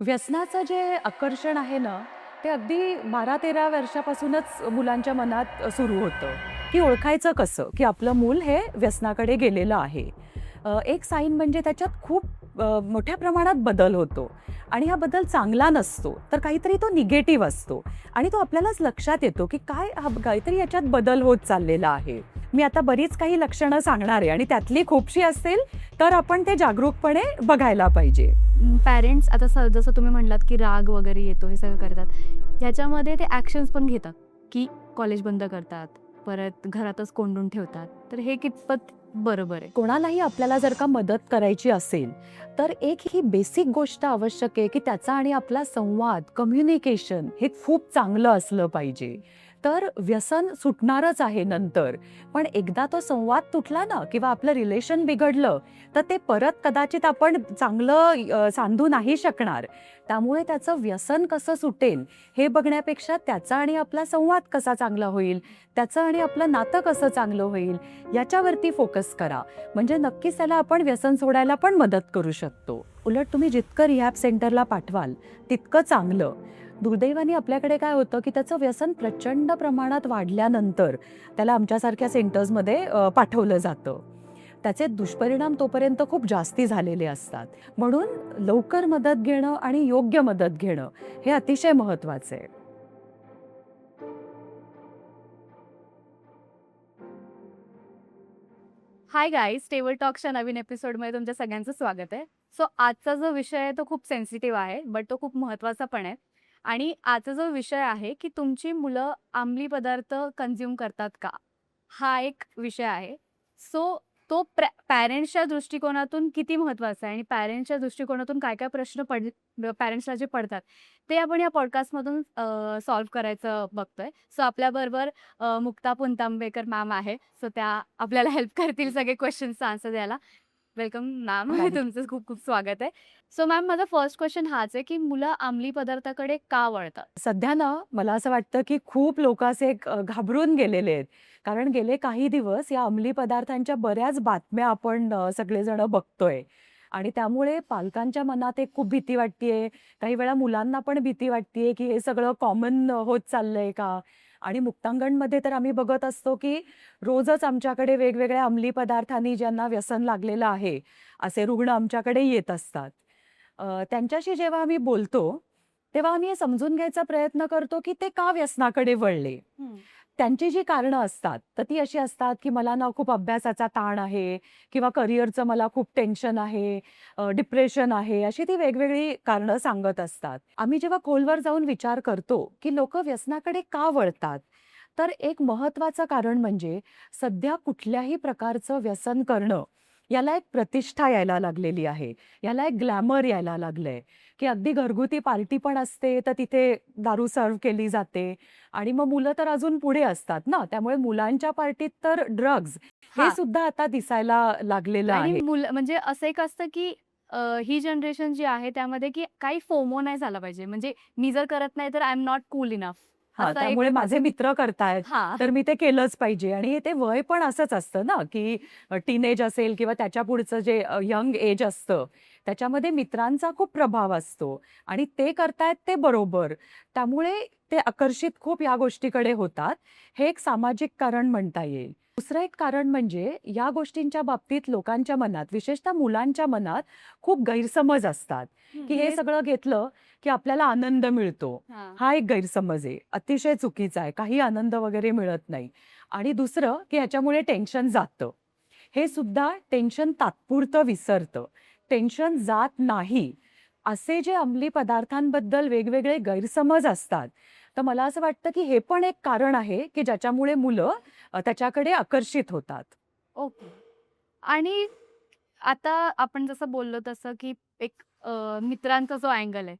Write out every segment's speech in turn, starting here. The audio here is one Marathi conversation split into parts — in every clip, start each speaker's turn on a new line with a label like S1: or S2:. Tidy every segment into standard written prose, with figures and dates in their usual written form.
S1: व्यसनाचं जे आकर्षण आहे ना, ते अगदी 12-13 वर्षापासूनच मुलांच्या मनात सुरू होतं, की ओळखायचं कसं, की आपलं मूल हे व्यसनाकडे गेलेलं आहे. एक साईन म्हणजे त्याच्यात खूप मोठ्या प्रमाणात बदल होतो आणि हा बदल चांगला नसतो, तर काहीतरी तो निगेटिव्ह असतो आणि तो आपल्यालाच लक्षात येतो, की काहीतरी याच्यात बदल होत चाललेला आहे. मी आता बरीच काही लक्षणं सांगणार आहे आणि त्यातली खूपशी असतील, तर आपण ते जागरूकपणे बघायला पाहिजे.
S2: पॅरेंट्स आता जसं तुम्ही म्हणलात, की राग वगैरे येतो, हे सगळं करतात. ह्याच्यामध्ये ते ॲक्शन्स पण घेतात, की कॉलेज बंद करतात, परत घरातच कोंडून ठेवतात. तर हे कितपत बरोबर आहे?
S1: कोणालाही आपल्याला जर का मदत करायची असेल, तर एक ही बेसिक गोष्ट आवश्यक आहे, की त्याचा आणि आपला संवाद, कम्युनिकेशन हे खूप चांगलं असलं पाहिजे. तर व्यसन सुटणारच आहे नंतर. पण एकदा तो संवाद तुटला ना किंवा आपलं रिलेशन बिघडलं, तर ते परत कदाचित आपण चांगलं सांधू नाही शकणार. त्यामुळे त्याचं व्यसन कसं सुटेल, हे बघण्यापेक्षा त्याचा आणि आपला संवाद कसा चांगला होईल, त्याचं आणि आपलं नातं कसं चांगलं होईल, याच्यावरती फोकस करा. म्हणजे नक्कीच त्याला आपण व्यसन सोडायला पण मदत करू शकतो. उलट तुम्ही जितकं रिहॅब सेंटरला पाठवाल, तितकं चांगलं. दुर्दैवाने आपल्याकडे काय होतं, की त्याचं व्यसन प्रचंड प्रमाणात वाढल्यानंतर त्याला आमच्यासारख्या सेंटर्समध्ये पाठवलं जातं. त्याचे दुष्परिणाम तोपर्यंत खूप जास्ती झालेले असतात. म्हणून लवकर मदत घेणं आणि योग्य मदत घेणं हे अतिशय महत्त्वाचं आहे.
S2: हाय गाईज, टेबल टॉक्सच्या नवीन एपिसोडमध्ये तुमच्या सगळ्यांचं स्वागत आहे. सो आजचा जो विषय आहे तो खूप सेन्सिटिव्ह आहे, बट तो खूप महत्त्वाचा पण आहे. आणि आजचा जो विषय आहे, की तुमची मुलं अंमली पदार्थ कन्झ्युम करतात का? हा एक विषय आहे. सो तो पॅरेंट्सच्या दृष्टिकोनातून किती महत्त्वाचा आहे आणि पॅरेंट्सच्या दृष्टिकोनातून काय-काय प्रश्न पॅरेंट्सला जे पडतात, ते आपण या पॉडकास्टमधून सॉल्व्ह करायचं बघतोय. सो आपल्याबरोबर मुक्ता पुणतांबेकर मॅम आहे. सो त्या आपल्याला हेल्प करतील सगळे क्वेश्चन्सचा आन्सर द्यायला. Welcome ma'am.
S1: थँक
S2: तुमचं खूप खूप स्वागत आहे. सो मॅम, माझा फर्स्ट क्वेश्चन हाच आहे, की मुलं अंमली पदार्थाकडे का वळतात?
S1: सध्या ना मला असं वाटतं, की खूप लोक असे घाबरून गेलेले आहेत. कारण गेले काही दिवस या अंमली पदार्थांच्या बऱ्याच बातम्या आपण सगळेजण बघतोय आणि त्यामुळे पालकांच्या मनात एक खूप भीती वाटतेय. काही वेळा मुलांना पण भीती वाटतेय, की हे सगळं कॉमन होत चाललंय का? आणि मुक्तांगणमध्ये तर आम्ही बघत असतो, की रोजच आमच्याकडे वेगवेगळ्या अंमली पदार्थांनी ज्यांना व्यसन लागलेलं आहे, असे रुग्ण आमच्याकडे येत असतात. त्यांच्याशी जेव्हा आम्ही बोलतो, तेव्हा आम्ही हे समजून घ्यायचा प्रयत्न करतो, की ते का व्यसनाकडे वळले.
S2: हं.
S1: त्यांची जी कारणं असतात, तर ती अशी असतात, की मला ना खूप अभ्यासाचा ताण आहे किंवा करिअरचं मला खूप टेन्शन आहे, डिप्रेशन आहे, अशी ती वेगवेगळी कारणं सांगत असतात. आम्ही जेव्हा खोलवर जाऊन विचार करतो, की लोकं व्यसनाकडे का वळतात? तर एक महत्त्वाचं कारण म्हणजे सध्या कुठल्याही प्रकारचं व्यसन करणं, याला एक प्रतिष्ठा यायला लागलेली आहे. याला एक ग्लॅमर यायला लागलंय, की अगदी घरगुती पार्टी पण असते, तर तिथे दारू सर्व्ह केली जाते आणि मग मुलं तर अजून पुढे असतात ना, त्यामुळे मुलांच्या पार्टीत तर ड्रग्ज हे
S2: हां.
S1: सुद्धा आता दिसायला लागलेलं
S2: आणि
S1: आहे.
S2: मुलं म्हणजे असं एक असतं, की ही जनरेशन जी आहे त्यामध्ये, की काही फोमो नाही झाला पाहिजे. म्हणजे मी जर करत नाही तर I am not cool enough.
S1: हां,
S2: असा
S1: त्यामुळे
S2: एक
S1: माझे मित्र करतायत,
S2: हां.
S1: तर मी ते केलंच पाहिजे आणि ते वय पण असंच असतं ना, की टीनेज असेल किंवा त्याच्या पुढचं जे यंग एज असतं, त्याच्यामध्ये मित्रांचा खूप प्रभाव असतो आणि ते करतायत ते बरोबर. त्यामुळे ते आकर्षित खूप या गोष्टीकडे होतात. हे एक सामाजिक कारण म्हणता येईल. दुसरं एक कारण म्हणजे या गोष्टींच्या बाबतीत लोकांच्या मनात, विशेषतः मुलांच्या मनात खूप गैरसमज असतात,
S2: हं,
S1: की हे
S2: हे
S1: सगळं घेतलं, की आपल्याला आनंद मिळतो.
S2: हां.
S1: हा एक गैरसमज आहे. अतिशय चुकीचा आहे. काही आनंद वगैरे मिळत नाही. आणि दुसरं, की ह्याच्यामुळे टेन्शन जातं. हे सुद्धा टेन्शन तात्पुरतं विसरतं. टेन्शन जात नाही. असे जे अंमली पदार्थांबद्दल वेगवेगळे गैरसमज असतात, तर मला असं वाटतं, की हे पण एक कारण आहे, की ज्याच्यामुळे मुलं त्याच्याकडे आकर्षित होतात.
S2: ओके. आणि आता आपण जसं बोललो तसं, की एक मित्रांचा जो अँगल आहे.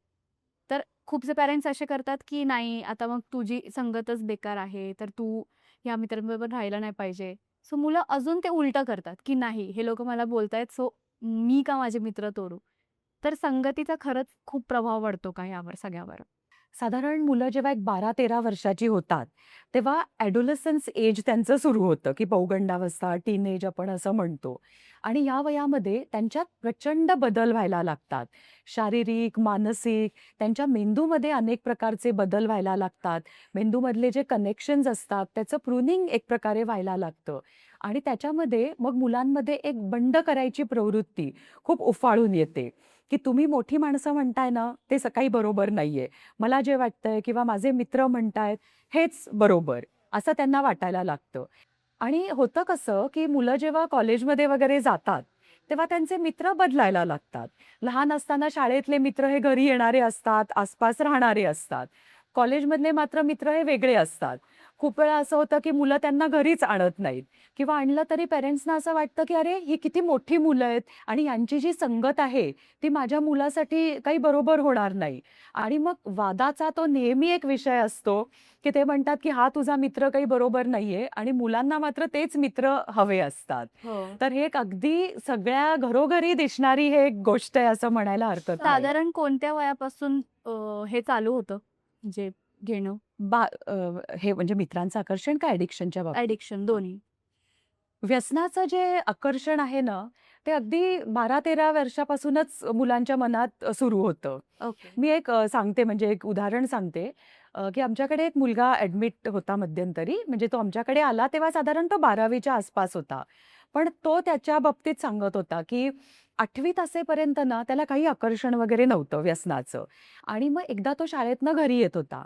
S2: तर खूपसे पॅरेंट्स असे करतात, की नाही आता मग तुझी संगतच बेकार आहे, तर तू ह्या मित्रांबरोबर राहायला नाही पाहिजे. सो मुलं अजून ते उलटं करतात, की नाही हे लोकं मला बोलतायत, सो मी का माझे मित्र तोडू? तर संगतीचा खरंच खूप प्रभाव पडतो का यावर सगळ्यावर?
S1: साधारण मुलं जेव्हा एक 12-13 वर्षाची होतात, तेव्हा ॲडोलसन्स एज त्यांचं सुरू होतं, की पौगंडावस्था, टीनेज आपण असं म्हणतो. आणि या वयामध्ये त्यांच्यात प्रचंड बदल व्हायला लागतात. शारीरिक, मानसिक, त्यांच्या मेंदूमध्ये अनेक प्रकारचे बदल व्हायला लागतात. मेंदूमधले जे कनेक्शन्स असतात, त्याचं प्रूनिंग एक प्रकारे व्हायला लागतं. आणि त्याच्यामध्ये मग मुलांमध्ये एक बंड करायची प्रवृत्ती खूप उफाळून येते, की तुम्ही मोठी माणसं म्हणताय ना, ते काही बरोबर नाहीये. मला जे वाटतंय किंवा माझे मित्र म्हणतायत हेच बरोबर, असं त्यांना वाटायला लागतं. आणि होतं कसं, की मुलं जेव्हा कॉलेजमध्ये वगैरे जातात, तेव्हा त्यांचे मित्र बदलायला लागतात. लहान असताना शाळेतले मित्र हे घरी येणारे असतात, आसपास राहणारे असतात. कॉलेजमधले मात्र मित्र हे वेगळे असतात. खूप वेळा असं होतं, की मुलं त्यांना घरीच आणत नाहीत किंवा आणलं तरी पेरेंट्सना असं वाटतं, की "अरे, ही किती मोठी मुलं आहेत आणि यांची जी संगत आहे, ती माझ्या मुलासाठी काही बरोबर होणार नाही." आणि मग वादाचा तो नेहमी एक विषय असतो, की ते म्हणतात, की "हा तुझा मित्र काही बरोबर नाहीये" आणि मुलांना मात्र तेच मित्र हवे असतात.
S2: हो.
S1: तर हे एक अगदी सगळ्या घरोघरी दिसणारी हे एक गोष्ट आहे असं म्हणायला हरकत नाही.
S2: साधारण कोणत्या वयापासून हे चालू होतं? म्हणजे घेणं,
S1: बा अ, हे म्हणजे मित्रांचं आकर्षण का ॲडिक्शनच्या बाबतीत?
S2: ॲडिक्शन दोन्ही?
S1: व्यसनाचं जे आकर्षण आहे ना, ते अगदी 12-13 वर्षापासूनच मुलांच्या मनात सुरू होतं.
S2: ओके.
S1: मी एक सांगते म्हणजे एक उदाहरण सांगते, की आमच्याकडे एक मुलगा ॲडमिट होता मध्यंतरी. म्हणजे तो आमच्याकडे आला तेव्हा साधारण तो 12वीच्या आसपास होता. पण तो त्याच्या बाबतीत सांगत होता, की 8वीत असेपर्यंत ना त्याला काही आकर्षण वगैरे नव्हतं व्यसनाचं. आणि मग एकदा तो शाळेतनं घरी येत होता.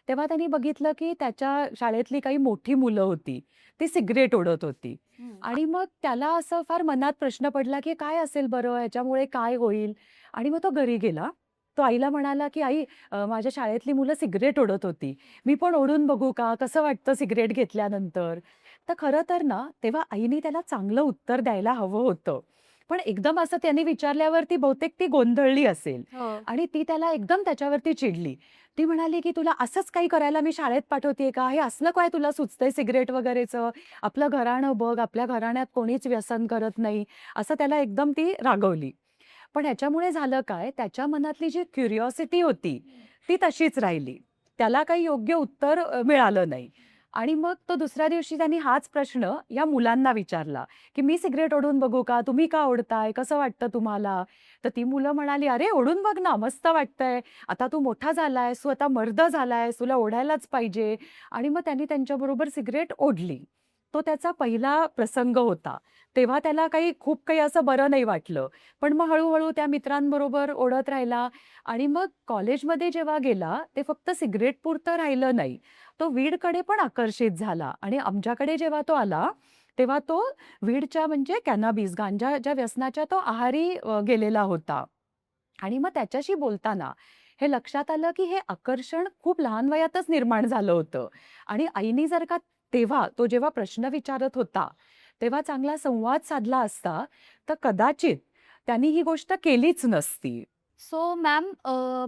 S1: तेव्हा त्यांनी बघितलं, की त्याच्या शाळेतली काही मोठी मुलं होती. ती सिगारेट ओढत होती.
S2: हं.
S1: आणि मग त्याला असं फार मनात प्रश्न पडला, की काय असेल बरं? ह्याच्यामुळे काय होईल? आणि मग तो घरी गेला. तो आईला म्हणाला, की "आई, माझ्या शाळेतली मुलं सिगारेट ओढत होती. मी पण ओढून बघू का? कसं वाटतं सिगारेट घेतल्यानंतर?" तर खरं तर ना, तेव्हा आईने त्याला चांगलं उत्तर द्यायला हवं होतं. पण एकदम असं त्याने विचारल्यावर बहुतेक ती गोंधळली असेल
S2: हो.
S1: आणि ती त्याला एकदम त्याच्यावरती चिडली. ती म्हणाली, की "तुला असंच काही करायला मी शाळेत पाठवतेय का? हे असलं काय तुला सुचतंय सिगारेट वगैरेचं? आपलं घराणं बघ, आपल्या घराण्यात कोणीच व्यसन करत नाही." असं त्याला एकदम ती रागवली. पण ह्याच्यामुळे झालं काय, त्याच्या मनातली जी क्युरिओसिटी होती, ती तशीच राहिली. त्याला काही योग्य उत्तर मिळालं नाही. आणि मग तो दुसऱ्या दिवशी त्यांनी हाच प्रश्न या मुलांना विचारला, की "मी सिगारेट ओढून बघू का? तुम्ही का ओढताय? कसं वाटतं तुम्हाला?" तर ती मुलं म्हणाली, "अरे ओढून बघ ना, मस्त वाटतंय. आता तू मोठा झालायस, तू आता मर्द झालायस, तुला ओढायलाच पाहिजे." आणि मग त्यांनी त्यांच्याबरोबर सिगारेट ओढली. तो त्याचा पहिला प्रसंग होता. तेव्हा त्याला खूप काही असं बरं नाही वाटलं. पण मग हळू-हळू त्या मित्रांबरोबर ओढत राहिला आणि मग कॉलेजमध्ये जेव्हा गेला, ते फक्त सिगारेटपुरतं राहिलं नाही. तो वीडकडे पण आकर्षित झाला आणि आमच्याकडे जेव्हा तो आला, तेव्हा तो वीडच्या म्हणजे कॅनॅबिस, गांजाच्या व्यसनाच्या तो आहारी गेलेला होता. आणि मग त्याच्याशी बोलताना हे लक्षात आलं, की हे आकर्षण खूप लहान वयातच निर्माण झालं होतं आणि आईनी जर का तेव्हा तो जेव्हा प्रश्न विचारत होता, तेव्हा चांगला संवाद साधला असता, तर कदाचित त्यांनी ही गोष्ट केलीच नसती.
S2: सो मॅम,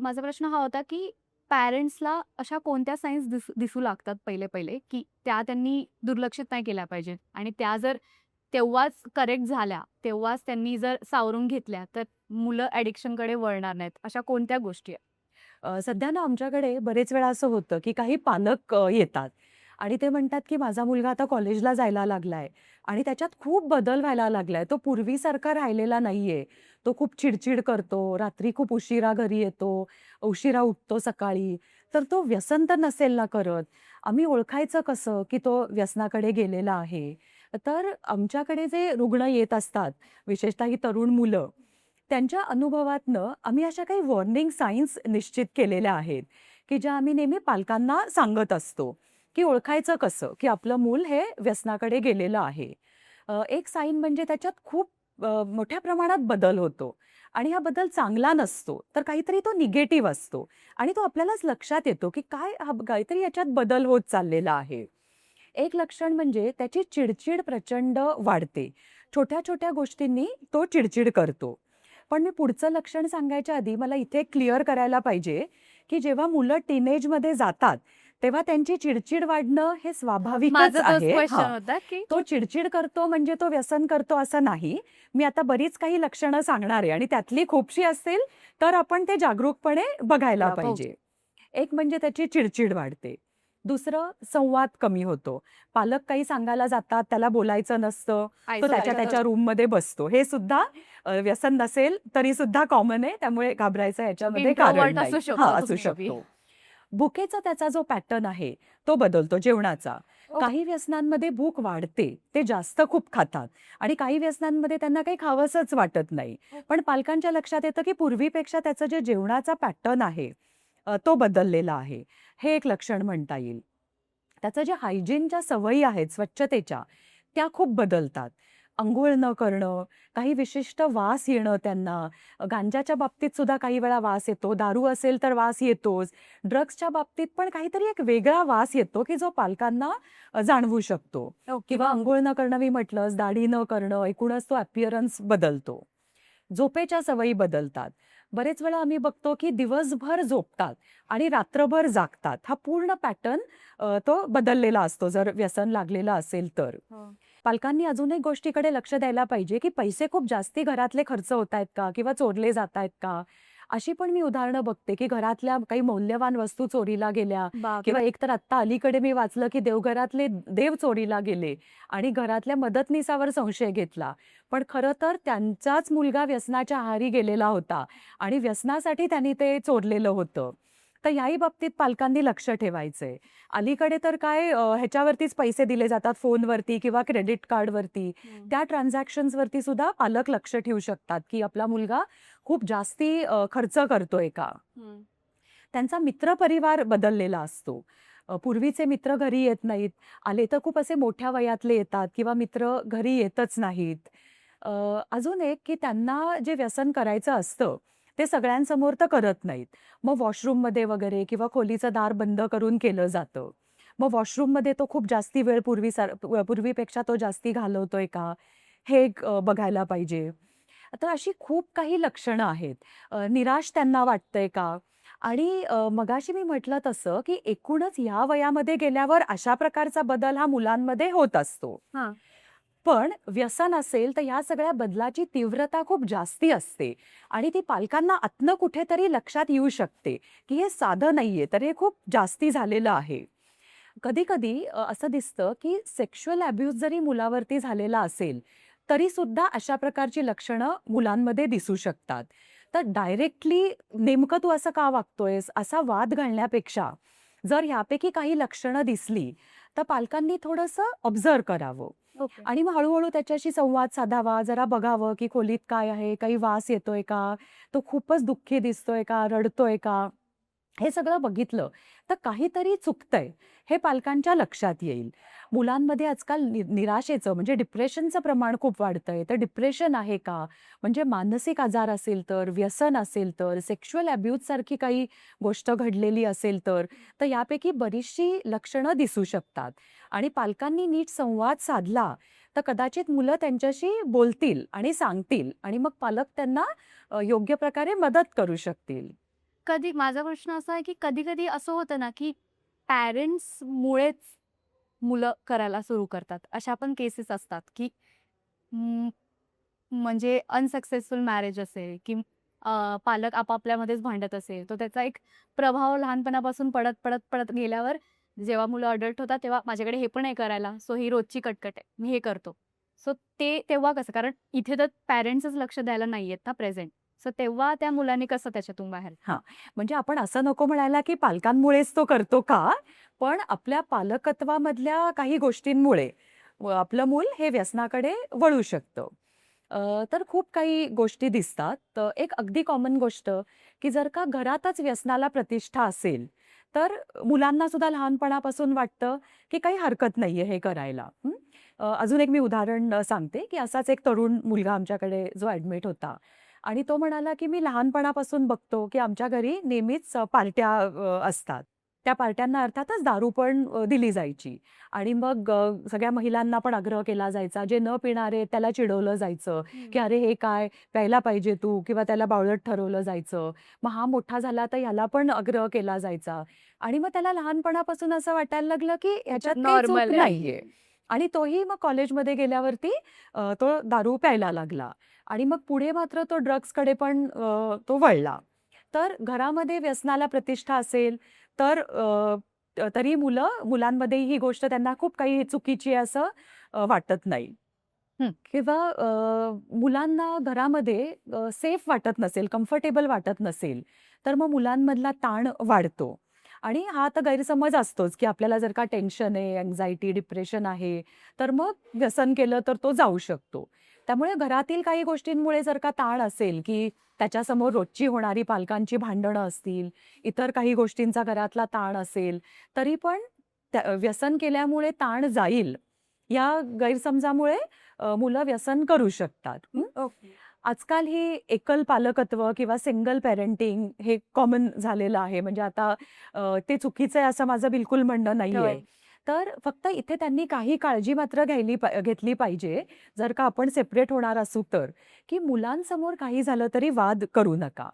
S2: माझा प्रश्न हा होता, की पॅरेंट्सला अशा कोणत्या सायन्स दिसू लागतात पहिले-पहिले, की त्या त्यांनी दुर्लक्षित नाही केल्या पाहिजेत आणि त्या जर तेव्हाच करेक्ट झाल्या, तेव्हाच त्यांनी जर सावरून घेतल्या, तर मुलं ॲडिक्शनकडे वळणार नाहीत. अशा कोणत्या गोष्टी आहेत?
S1: सध्या ना आमच्याकडे बरेच वेळा असं होतं, की काही पालक येतात आणि ते म्हणतात, की माझा मुलगा आता कॉलेजला जायला लागलाय आणि त्याच्यात खूप बदल व्हायला लागलाय. तो पूर्वीसारखा राहिलेला नाहीये. तो खूप चिडचिड करतो, रात्री खूप उशिरा घरी येतो, उशिरा उठतो सकाळी. तर तो व्यसन तर नसेल ना करत. आम्ही ओळखायचं कसं, की तो व्यसनाकडे गेलेला आहे? तर आमच्याकडे जे रुग्ण येत असतात, विशेषतः ही तरुण मुलं, त्यांच्या अनुभवातनं आम्ही अशा काही वॉर्निंग सायन्स निश्चित केलेल्या आहेत, की ज्या आम्ही नेहमी पालकांना सांगत असतो, की ओळखायचं कसं, की आपलं मूल हे व्यसनाकडे गेलेलं आहे. एक साईन म्हणजे त्याच्यात खूप मोठ्या प्रमाणात बदल होतो आणि हा बदल चांगला नसतो, तर काहीतरी तो निगेटिव्ह असतो आणि तो आपल्यालाच लक्षात येतो, की काहीतरी याच्यात बदल होत चाललेला आहे. एक लक्षण म्हणजे त्याची चिडचिड प्रचंड वाढते. छोट्या-छोट्या गोष्टींनी तो चिडचिड करतो. पण मी पुढचं लक्षण सांगायच्या आधी मला इथे क्लिअर करायला पाहिजे, की जेव्हा मुलं टीनेजमध्ये जातात, तेव्हा त्यांची चिडचिड वाढणं हे स्वाभाविकच
S2: माझा तोच
S1: आहे.
S2: क्वेश्चन होता, की
S1: तो चिडचिड करतो म्हणजे तो व्यसन करतो असं नाही. मी आता बरीच काही लक्षणं सांगणार आहे आणि त्यातली खूपशी असतील, तर आपण ते जागरूकपणे बघायला
S2: हो.
S1: पाहिजे. एक म्हणजे त्याची चिडचिड वाढते. दुसरं संवाद कमी होतो. पालक काही सांगायला जातात, त्याला बोलायचं नसतं. तो त्याच्या
S2: आयसोलेट.
S1: रूममध्ये बसतो. हे सुद्धा व्यसन नसेल तरी सुद्धा कॉमन आहे. त्यामुळे घाबरायचं याच्यामध्ये कारण
S2: इंट्रोवर्ट
S1: नाही.
S2: असू
S1: हां,
S2: शकतो
S1: असू
S2: मे बी.
S1: शकतो. भुकेचा त्याचा जो पॅटर्न आहे, तो बदलतो जेवणाचा.
S2: ओके.
S1: काही व्यसनांमध्ये भूक वाढते, ते जास्त खूप खातात आणि काही व्यसनांमध्ये त्यांना काही खावंसंच वाटत नाही. पण पालकांच्या लक्षात येतं, की पूर्वीपेक्षा त्याचं जे जेवणाचा पॅटर्न आहे, तो बदललेला आहे. हे एक लक्षण म्हणता येईल. त्याचं जे हायजीनच्या सवयी आहेत, स्वच्छतेच्या, त्या खूप बदलतात. अंघोळ न करणं, काही विशिष्ट वास येणं त्यांना. गांजाच्या बाबतीत सुद्धा काही वेळा वास येतो. दारू असेल तर वास येतोच. ड्रग्सच्या बाबतीत पण काहीतरी एक वेगळा वास येतो, की जो पालकांना जाणवू शकतो.
S2: ओके.
S1: किंवा अंघोळ न करणं मी म्हटलंच, दाढी न करणं, एकूणच तो अपीअरन्स बदलतो. झोपेच्या सवयी बदलतात. बरेच वेळा आम्ही बघतो, की दिवसभर झोपतात आणि रात्रभर जागतात. हा पूर्ण पॅटर्न तो बदललेला असतो, जर व्यसन लागलेलं असेल तर.
S2: हो.
S1: पालकांनी अजून एक गोष्टीकडे लक्ष द्यायला पाहिजे, की पैसे खूप जास्ती घरातले खर्च होतायत का? किंवा चोरले जातायत का? अशी पण मी उदाहरणं बघते, की घरातल्या काही मौल्यवान वस्तू चोरीला गेल्या
S2: बापरे!
S1: किंवा एक तर आत्ता अलीकडे मी वाचलं, की देवघरातले देव चोरीला गेले आणि घरातल्या मदतनीसावर संशय घेतला. पण खरं तर त्यांचाच मुलगा व्यसनाच्या आहारी गेलेला होता आणि व्यसनासाठी त्यांनी ते चोरलेलं होतं. तर याही बाबतीत पालकांनी लक्ष ठेवायचंय. अलीकडे तर काय ह्याच्यावरतीच पैसे दिले जातात फोनवरती किंवा क्रेडिट कार्डवरती. त्या ट्रान्झॅक्शन्सवरती सुद्धा पालक लक्ष ठेवू शकतात, की आपला मुलगा खूप जास्ती खर्च करतोय का? त्यांचा मित्रपरिवार बदललेला असतो. पूर्वीचे मित्र घरी येत नाहीत. आले तर खूप असे मोठ्या वयातले येतात किंवा मित्र घरी येतच नाहीत. अ, अजून एक की त्यांना जे व्यसन करायचं असतं, ते सगळ्यांसमोर तर करत नाहीत. मग वॉशरूममध्ये वगैरे किंवा खोलीचं दार बंद करून केलं जातं. मग वॉशरूममध्ये तो खूप जास्ती वेळ पूर्वीपेक्षा तो जास्ती घालवतोय का? हे एक बघायला पाहिजे. तर अशी खूप काही लक्षणं आहेत. निराश त्यांना वाटतंय का? आणि मगाशी मी म्हटलं तसं, की एकूणच ह्या वयामध्ये गेल्यावर अशा प्रकारचा बदल हा मुलांमध्ये होत असतो.
S2: हां.
S1: पण व्यसन असेल तर ह्या सगळ्या बदलाची तीव्रता खूप जास्ती असते आणि ती पालकांना आतनं कुठेतरी लक्षात येऊ शकते, की हे साधं नाहीये, तर हे खूप जास्ती झालेलं आहे. कधी-कधी असं दिसतं, की सेक्शुअल अब्यूज जरी मुलावरती झालेला असेल, तरी सुद्धा अशा प्रकारची लक्षणं मुलांमध्ये दिसू शकतात. तर डायरेक्टली नेमकं तू असं का वागतोयस? असा वाद घालण्यापेक्षा जर ह्यापैकी काही लक्षणं दिसली, तर पालकांनी थोडंसं ऑब्झर्व्ह करावं
S2: ओके.
S1: आणि मग हळू त्याच्याशी संवाद साधावा. जरा बघावं, की खोलीत काय आहे? काही वास येतोय का? तो खूपच दुःखी दिसतोय का? रडतोय का? हे सगळं बघितलं तर काहीतरी चुकतंय हे पालकांच्या लक्षात येईल. मुलांमध्ये आजकाल निराशेचं म्हणजे डिप्रेशनचं प्रमाण खूप वाढतंय. तर डिप्रेशन आहे का? म्हणजे मानसिक आजार असेल तर, व्यसन असेल तर, सेक्शुअल अब्यूज सारखी काही गोष्ट घडलेली असेल तर यापैकी बरीचशी लक्षणं दिसू शकतात. आणि पालकांनी नीट संवाद साधला तर कदाचित मुलं त्यांच्याशी बोलतील आणि सांगतील आणि मग पालक त्यांना योग्य प्रकारे मदत करू शकतील.
S2: कधी माझा प्रश्न असा आहे, की कधी-कधी असं होतं ना, की पॅरेंट्समुळेच मुलं करायला सुरू करतात. अशा पण केसेस असतात, की म्हणजे अनसक्सेसफुल मॅरेज असेल, की पालक आपापल्यामध्येच भांडत असेल, तर त्याचा एक प्रभाव लहानपणापासून पडत, पडत, पडत गेल्यावर जेव्हा मुलं अडल्ट होतात, तेव्हा माझ्याकडे हे पण आहे करायला, सो ही रोजची कटकट आहे. मी हे करतो. सो ते तेव्हा कसं? कारण इथे तर पॅरेंट्सच लक्ष द्यायला नाहीयेत ना प्रेझेंट. सो तेव्हा त्या मुलांनी कसं त्याच्यातून बाहेर?
S1: हां, म्हणजे आपण असं नको म्हणायला, की पालकांमुळेच तो करतो का? पण आपल्या पालकत्वामधल्या काही गोष्टींमुळे आपलं मूल हे व्यसनाकडे वळू शकतं. तर खूप काही गोष्टी दिसतात. तर एक अगदी कॉमन गोष्ट, की जर का घरातच व्यसनाला प्रतिष्ठा असेल, तर मुलांना सुद्धा लहानपणापासून वाटतं, की काही हरकत नाहीये हे करायला. अजून एक मी उदाहरण सांगते, की असाच एक तरुण मुलगा आमच्याकडे जो ॲडमिट होता आणि तो म्हणाला, की "मी लहानपणापासून बघतो, की आमच्या घरी नेहमीच पार्ट्या असतात. त्या पार्ट्यांना अर्थातच दारू पण दिली जायची आणि मग सगळ्या महिलांना पण आग्रह केला जायचा. जे न पिणारे त्याला चिडवलं जायचं, की "अरे हे काय? प्यायला पाहिजे तू" किंवा त्याला बावळट ठरवलं जायचं. मग हा मोठा झाला तर ह्याला पण आग्रह केला जायचा आणि मग त्याला लहानपणापासून असं वाटायला लागलं, की ह्याच्यात काही चूक
S2: नॉर्मल आहे.
S1: नाहीये आणि तोही मग कॉलेजमध्ये गेल्यावरती तो दारू प्यायला लागला आणि मग पुढे मात्र तो ड्रग्सकडे पण तो वळला. तर घरामध्ये व्यसनाला प्रतिष्ठा असेल तर तरी मुलांमध्ये ही गोष्ट त्यांना खूप काही चुकीची आहे असं वाटत नाही.
S2: हं.
S1: किंवा मुलांना घरामध्ये सेफ वाटत नसेल, कम्फर्टेबल वाटत नसेल, तर मग मुलांमधला ताण वाढतो. आणि हा तर गैरसमज असतोच, की आपल्याला जर का टेन्शन आहे, अँक्झायटी, डिप्रेशन आहे, तर मग व्यसन केलं तर तो जाऊ शकतो. त्यामुळे घरातील काही गोष्टींमुळे जर का ताण असेल, की त्याच्यासमोर रोजची होणारी पालकांची भांडणं असतील, इतर काही गोष्टींचा घरातला ताण असेल, तरी पण व्यसन केल्यामुळे ताण जाईल, या गैरसमजामुळे मुलं व्यसन करू शकतात.
S2: ओके.
S1: आजकाल ही एकल पालकत्व किंवा सिंगल पॅरेंटिंग हे कॉमन झालेलं आहे. म्हणजे आता ते चुकीचं आहे असं माझं बिलकुल म्हणणं नाहीये.
S2: होय.
S1: तर फक्त इथे त्यांनी काही काळजी मात्र घेतली पाहिजे, जर का आपण सेपरेट होणार असू तर, की मुलांसमोर काही झालं तरी वाद करू नका.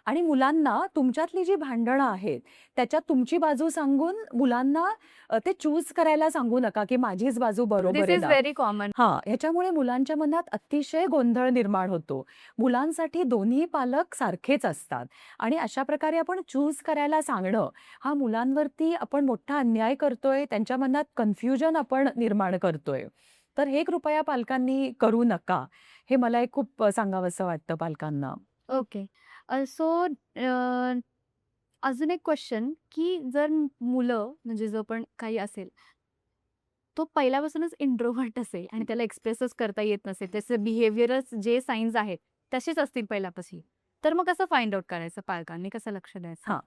S1: आणि मुलांना तुमच्यातली जी भांडणं आहेत, त्याच्यात तुमची बाजू सांगून मुलांना ते चूज करायला सांगू नका, की माझीच बाजू बरोबर
S2: दिस
S1: आहे
S2: इज
S1: ना.
S2: Very common.
S1: हां, ह्याच्यामुळे मुलांच्या मनात अतिशय गोंधळ निर्माण होतो. मुलांसाठी दोन्ही पालक सारखेच असतात आणि अशा प्रकारे आपण चूज करायला सांगणं, हा मुलांवरती आपण मोठा अन्याय करतोय, त्यांच्या मनात कन्फ्युजन आपण निर्माण करतोय. तर हे कृपया पालकांनी करू नका. हे मला एक खूप सांगावसं वाटतं पालकांना.
S2: ओके. सो अजून एक क्वेश्चन, की जर मुलं म्हणजे जो पण काही असेल, तो पहिल्यापासूनच इंट्रोव्हर्ट असेल आणि त्याला एक्सप्रेसच करता येत नसेल, त्याचे बिहेवियरच जे सायन्स आहेत, तसेच असतील पहिल्यापासून. तर मग कसं फाइंड आउट करायचं पालकांनी, कसं लक्ष द्यायचं?
S1: हां.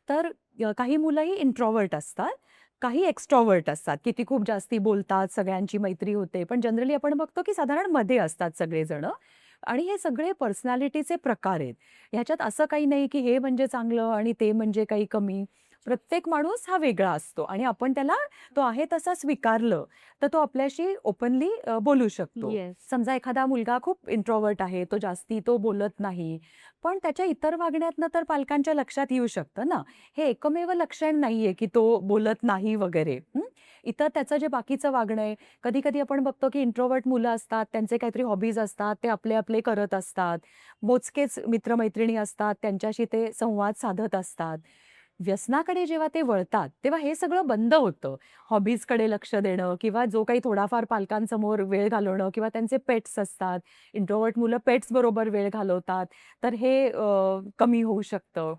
S1: तर काही मुलंही इंट्रोव्हर्ट असतात, काही एक्स्ट्रॉव्हर्ट असतात, की ती खूप जास्ती बोलतात, सगळ्यांची मैत्री होते. पण जनरली आपण बघतो, की साधारण मध्ये असतात सगळेजणं आणि हे सगळे पर्सनॅलिटीचे प्रकार आहेत. ह्याच्यात असं काही नाही, की हे म्हणजे चांगलं आणि ते म्हणजे काही कमी. प्रत्येक माणूस हा वेगळा असतो आणि आपण त्याला तो आहे तसा स्वीकारलं, तर तो आपल्याशी ओपनली बोलू शकतो.
S2: येस.
S1: समजा एखादा मुलगा खूप इंट्रोव्हर्ट आहे, तो जास्ती तो बोलत नाही, पण त्याच्या इतर वागण्यातनं तर पालकांच्या लक्षात येऊ शकतं ना. हे एकमेव लक्षण नाहीये, की तो बोलत नाही वगैरे. इतर त्याचं जे बाकीचं वागणं आहे, कधी-कधी आपण बघतो, की इंट्रोव्हर्ट मुलं असतात, त्यांचे काहीतरी हॉबीज असतात, ते आपले करत असतात. मोजकेच मित्र असतात, त्यांच्याशी ते संवाद साधत असतात. व्यसनाकडे जेव्हा ते वळतात, तेव्हा हे सगळं बंद होतं. हॉबीजकडे लक्ष देणं किंवा जो काही थोडाफार पालकांसमोर वेळ घालवणं किंवा त्यांचे पेट्स असतात. इंट्रोव्हर्ट मुलं पेट्स बरोबर वेळ घालवतात. तर हे कमी होऊ शकतं.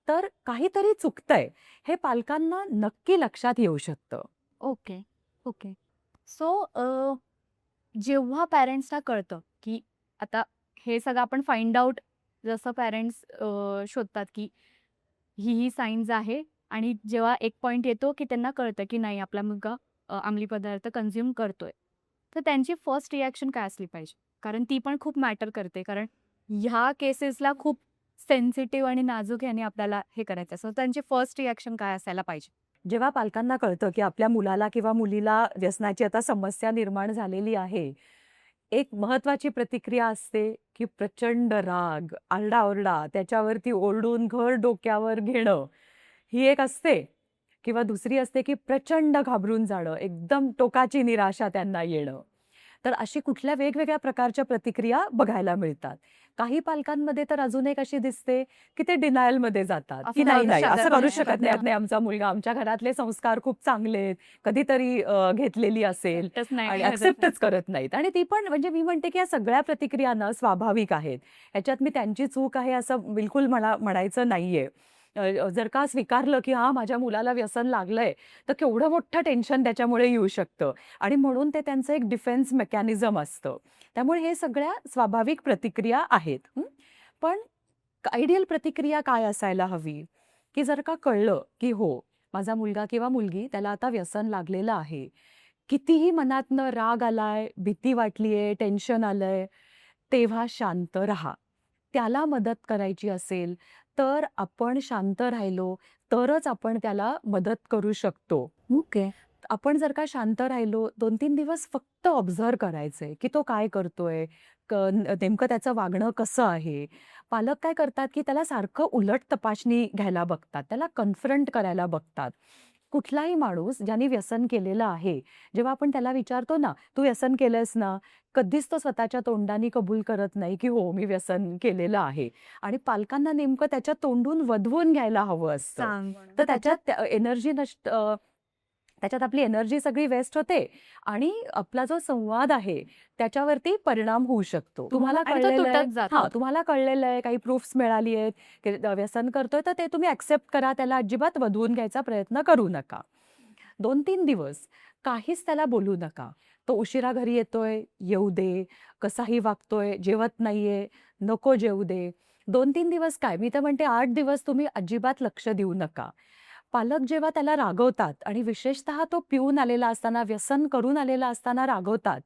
S1: तर काहीतरी चुकतंय, हे पालकांना नक्की लक्षात येऊ शकतं.
S2: Okay, okay. सो जेव्हा पॅरेंट्सला कळतं, की आता हे सगळं आपण फाइंड आउट जसं पॅरेंट्स शोधतात, की ही सायन्स आहे आणि जेव्हा एक पॉइंट येतो, की त्यांना कळतं, की नाही आपला मुलगा अंमली पदार्थ कन्झ्युम करतोय. तर त्यांची फर्स्ट रिएक्शन काय असली पाहिजे? कारण ती पण खूप मॅटर करते. कारण ह्या केसेसला खूप सेन्सिटिव्ह आणि नाजूक ह्याने आपल्याला हे करायचं असतं. त्यांची फर्स्ट रिएक्शन काय असायला पाहिजे?
S1: जेव्हा पालकांना कळतं, की आपल्या मुलाला किंवा मुलीला व्यसनाची आता समस्या निर्माण झालेली आहे, एक महत्वाची प्रतिक्रिया असते, की प्रचंड राग, आरडाओरडा, त्याच्यावरती ओरडून घर डोक्यावर घेणं, ही एक असते. किंवा दुसरी असते, की प्रचंड घाबरून जाणं, एकदम टोकाची निराशा त्यांना येणं. तर अशी कुठल्या वेगवेगळ्या प्रकारच्या प्रतिक्रिया बघायला मिळतात. काही पालकांमध्ये तर अजून एक अशी दिसते, की ते डिनायलमध्ये जातात, की
S2: असं
S1: नाही,
S2: करू
S1: नाही, असं
S2: शकत
S1: करू
S2: नाही.
S1: शकत नाही नाही आमचा मुलगा. आमच्या घरातले संस्कार खूप चांगले आहेत. कधीतरी घेतलेली असेल
S2: तसं नाही
S1: आणि
S2: करत.
S1: ॲक्सेप्टच करत नाहीत. आणि ती पण म्हणजे मी म्हणते, की या सगळ्या प्रतिक्रिया ना स्वाभाविक आहेत. ह्याच्यात मी त्यांची चूक आहे असं बिलकुल मला म्हणायचं नाहीये. जर का स्वीकारलं, की हां, माझ्या मुलाला व्यसन लागलंय, तर केवढं मोठं टेन्शन त्याच्यामुळे येऊ शकतं आणि म्हणून ते त्यांचं एक डिफेन्स मेकॅनिझम असतं. त्यामुळे हे सगळ्या स्वाभाविक प्रतिक्रिया आहेत. पण आयडियल प्रतिक्रिया काय असायला हवी, की जर का कळलं, की हो, माझा मुलगा किंवा मुलगी त्याला आता व्यसन लागलेलं आहे. कितीही मनातनं राग आलाय, भीती वाटलीये, टेन्शन आलंय, तेव्हा शांत राहा. त्याला मदत करायची असेल, तर आपण शांत राहिलो, तरच आपण त्याला मदत करू शकतो.
S2: ओके.
S1: आपण जर का शांत राहिलो, 2-3 दिवस फक्त ऑब्झर्व्ह करायचंय, की तो काय करतोय? नेमकं त्याचं वागणं कसं आहे? पालक काय करतात, की त्याला सारखं उलट तपासणी घ्यायला बघतात. त्याला कन्फ्रंट करायला बघतात. कुठलाही माणूस ज्याने व्यसन केलेलं आहे, जेव्हा आपण त्याला विचारतो ना, "तू व्यसन केलंयस ना?" कधीच तो स्वतःच्या तोंडाने कबूल करत नाही, की "हो, मी व्यसन केलेलं आहे." आणि पालकांना नेमकं त्याच्या तोंडून वदवून घ्यायला हवं असतं.
S2: सांग
S1: तर त्याच्यात एनर्जी त्याच्यात आपली एनर्जी सगळी वेस्ट होते आणि आपला जो संवाद आहे त्याच्यावरती परिणाम होऊ शकतो. तुम्हाला
S2: आणि तो
S1: कळलेलं आहे
S2: तुटत जातो.
S1: तुम्हाला कळलेलं आहे, काही प्रूफ्स मिळाली आहेत, की व्यसन करतोय, तर ते तुम्ही ॲक्सेप्ट करा. त्याला अजिबात वदवून घ्यायचा प्रयत्न करू नका. 2-3 दिवस काहीच त्याला बोलू नका. तो उशिरा घरी येतोय, येऊ दे. कसाही वागतोय, जेवत नाहीये, नको जेवू दे. 2-3 दिवस काय, मी तर म्हणते 8 दिवस तुम्ही अजिबात लक्ष देऊ नका. पालक जेव्हा त्याला रागवतात आणि विशेषतः तो पिऊन आलेला असताना, व्यसन करून आलेला असताना रागवतात,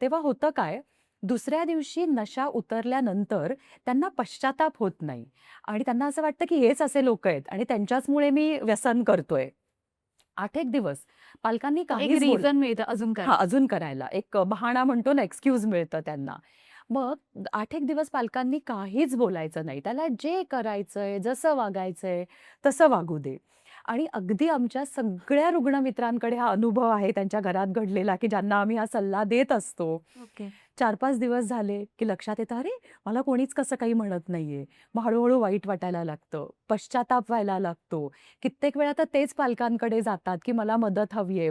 S1: तेव्हा होतं काय, दुसऱ्या दिवशी नशा उतरल्यानंतर त्यांना पश्चाताप होत नाही आणि त्यांना असं वाटतं, की हेच असे लोकं आहेत आणि त्यांच्याचमुळे मी व्यसन करतोय. 8 एक दिवस पालकांनी
S2: एक
S1: काहीच
S2: रिझन मिळतं अजून
S1: हां,
S2: करायचं.
S1: अजून करायला. एक बहाणा म्हणतो ना, एक्सक्यूज मिळतं त्यांना. मग 8 एक दिवस पालकांनी काहीच बोलायचं नाही. त्याला जे करायचंय, जसं वागायचंय, तसं वागू दे. आणि अगदी आमच्या सगळ्या रुग्ण मित्रांकडे हा अनुभव आहे त्यांच्या घरात घडलेला, की ज्यांना आम्ही हा सल्ला देत असतो.
S2: ओके.
S1: 4-5 दिवस झाले, की लक्षात येतं, "अरे, मला कोणीच कसं काही म्हणत नाहीये." मग हळू वाईट वाटायला लागतं, पश्चाताप व्हायला लागतो. कित्येक वेळा तर तेच पालकांकडे जातात, की मला मदत हवी आहे,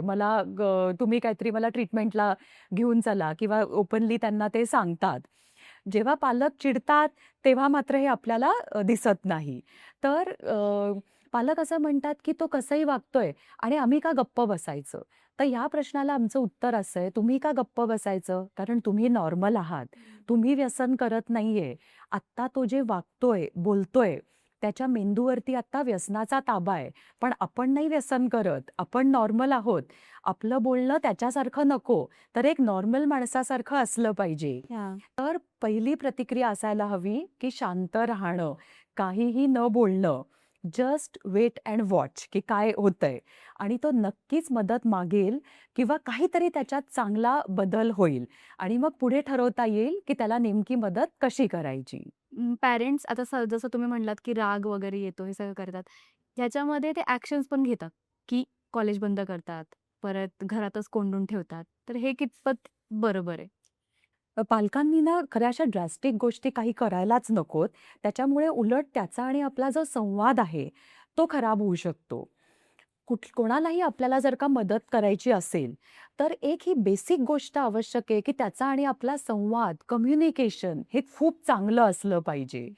S1: तुम्ही काहीतरी मला ट्रीटमेंटला घेऊन चला किंवा ओपनली त्यांना ते सांगतात. जेव्हा पालक चिडतात, तेव्हा मात्र हे आपल्याला दिसत नाही. तर पालक असं म्हणतात, की "तो कसंही वागतोय आणि आम्ही का गप्प बसायचं?" तर ह्या प्रश्नाला आमचं उत्तर असं आहे, "तुम्ही का गप्प बसायचं? कारण तुम्ही नॉर्मल आहात. तुम्ही व्यसन करत नाहीये. आत्ता तो जे वागतोय, बोलतोय, त्याच्या मेंदूवरती आत्ता व्यसनाचा ताबा आहे. पण आपण नाही व्यसन करत. आपण नॉर्मल आहोत. आपलं बोलणं त्याच्यासारखं नको, तर एक नॉर्मल माणसासारखं असलं पाहिजे."
S2: हां.
S1: तर पहिली प्रतिक्रिया असायला हवी, की शांत राहणं, काहीही न बोलणं, जस्ट वेट अँड वॉच, की काय होतंय आणि तो नक्कीच मदत मागेल किंवा काहीतरी त्याच्यात चांगला बदल होईल आणि मग पुढे ठरवता येईल, की त्याला नेमकी मदत कशी करायची.
S2: पॅरेंट्स आता जसं तुम्ही म्हणलात, की राग वगैरे येतो, हे सगळं करतात. ह्याच्यामध्ये ते ॲक्शन्स पण घेतात, की कॉलेज बंद करतात, परत घरातच कोंडून ठेवतात. तर हे कितपत बरोबर आहे?
S1: पालकांनी ना खऱ्या अशा ड्रास्टिक गोष्टी काही करायलाच नकोत. त्याच्यामुळे उलट त्याचा आणि आपला जो संवाद आहे, तो खराब होऊ शकतो. कोणालाही आपल्याला जर का मदत करायची असेल, तर एक ही बेसिक गोष्ट आवश्यक आहे, की त्याचा आणि आपला संवाद, कम्युनिकेशन हे खूप चांगलं असलं पाहिजे.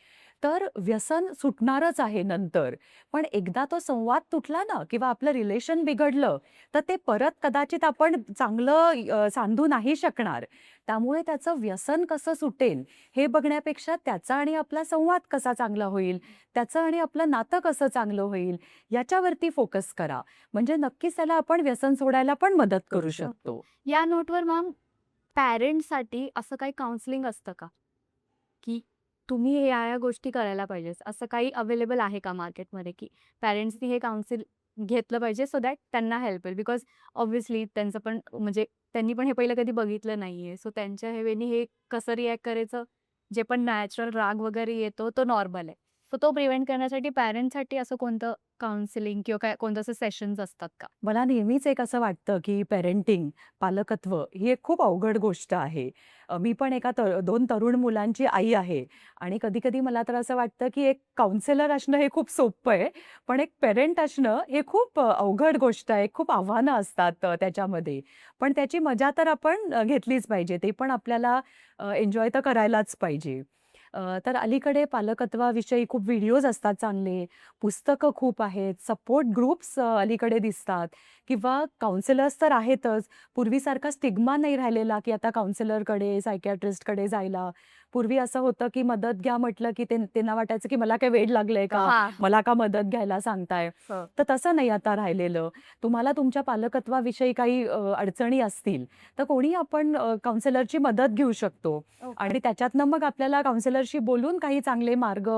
S1: तर व्यसन सुटणारच आहे नंतर. पण एकदा तो संवाद तुटला ना किंवा आपलं रिलेशन बिघडलं, तर ते परत कदाचित आपण चांगलं सांधू नाही शकणार. त्यामुळे त्याचं व्यसन कसं सुटेल, हे बघण्यापेक्षा त्याचा आणि आपला संवाद कसा चांगला होईल, त्याचं आणि आपलं नातं कसं चांगलं होईल, याच्यावरती फोकस करा. म्हणजे नक्कीच त्याला आपण व्यसन सोडायला पण मदत करू शकतो.
S2: या नोटवर मॅम पॅरेंट्ससाठी असं काही काउन्सिलिंग असतं का? की तुम्ही या गोष्टी करायला पाहिजे. असं काही अवेलेबल आहे का मार्केटमध्ये, की पॅरेंट्सनी हे काउन्सिल घेतलं पाहिजे सो दॅट त्यांना हेल्प होईल? बिकॉज ऑब्व्हियसली त्यांचं पण म्हणजे त्यांनी पण हे पहिलं कधी बघितलं नाहीये. सो त्यांच्या ह्यावेनी हे कसं रिएक्ट करायचं, जे पण नॅचरल राग वगैरे येतो तो नॉर्मल आहे. सो तो प्रिव्हेंट करण्यासाठी पॅरेंट्ससाठी असं कोणतं काउन्सिलिंग किंवा काय कोणतं असं सेशन्स असतात का?
S1: मला नेहमीच एक असं वाटतं, की पेरेंटिंग, पालकत्व ही एक खूप अवघड गोष्ट आहे. मी पण एका 2 तरुण मुलांची आई आहे आणि कधी-कधी मला तर असं वाटतं, की एक काउन्सिलर असणं हे खूप सोपं आहे. पण एक पेरेंट असणं हे खूप अवघड गोष्ट आहे. खूप आव्हानं असतात त्याच्यामध्ये. पण त्याची मजा तर आपण घेतलीच पाहिजे. ते पण आपल्याला एन्जॉय तर करायलाच पाहिजे. तर अलीकडे पालकत्वाविषयी खूप व्हिडिओज असतात चांगले, पुस्तकं खूप आहेत, सपोर्ट ग्रुप्स अलीकडे दिसतात किंवा काउन्सिलर्स तर आहेतच. पूर्वीसारखा स्टिग्मा नाही राहिलेला, की आता काउन्सिलरकडे, सायकियाट्रिस्टकडे जायला. पूर्वी असं होतं, की मदत घ्या म्हटलं, की त्यांना वाटायचं, की मला काय वेड लागलंय का?
S2: हां.
S1: मला का मदत घ्यायला सांगताय?
S2: हो.
S1: तर तसं नाही आता राहिलेलं. तुम्हाला तुमच्या पालकत्वाविषयी काही अडचणी असतील, तर कोणी आपण काउन्सिलरची मदत घेऊ शकतो.
S2: ओके.
S1: आणि त्याच्यातनं मग आपल्याला काउन्सिलरशी बोलून काही चांगले मार्ग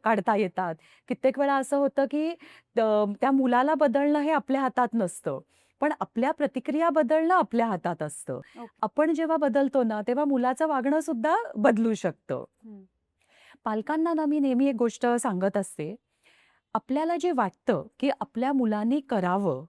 S1: काढता येतात. कित्येक वेळा असं होतं, की त्या मुलाला बदलणं हे आपल्या हातात नसतं. पण आपल्या प्रतिक्रिया बदलणं आपल्या हातात असतं.
S2: ओके.
S1: आपण जेव्हा बदलतो ना, तेव्हा मुलाचं वागणं सुद्धा बदलू शकतं.
S2: हं.
S1: पालकांना ना मी नेहमी एक गोष्ट सांगत असते. आपल्याला जे वाटतं, की आपल्या मुलांनी करावं,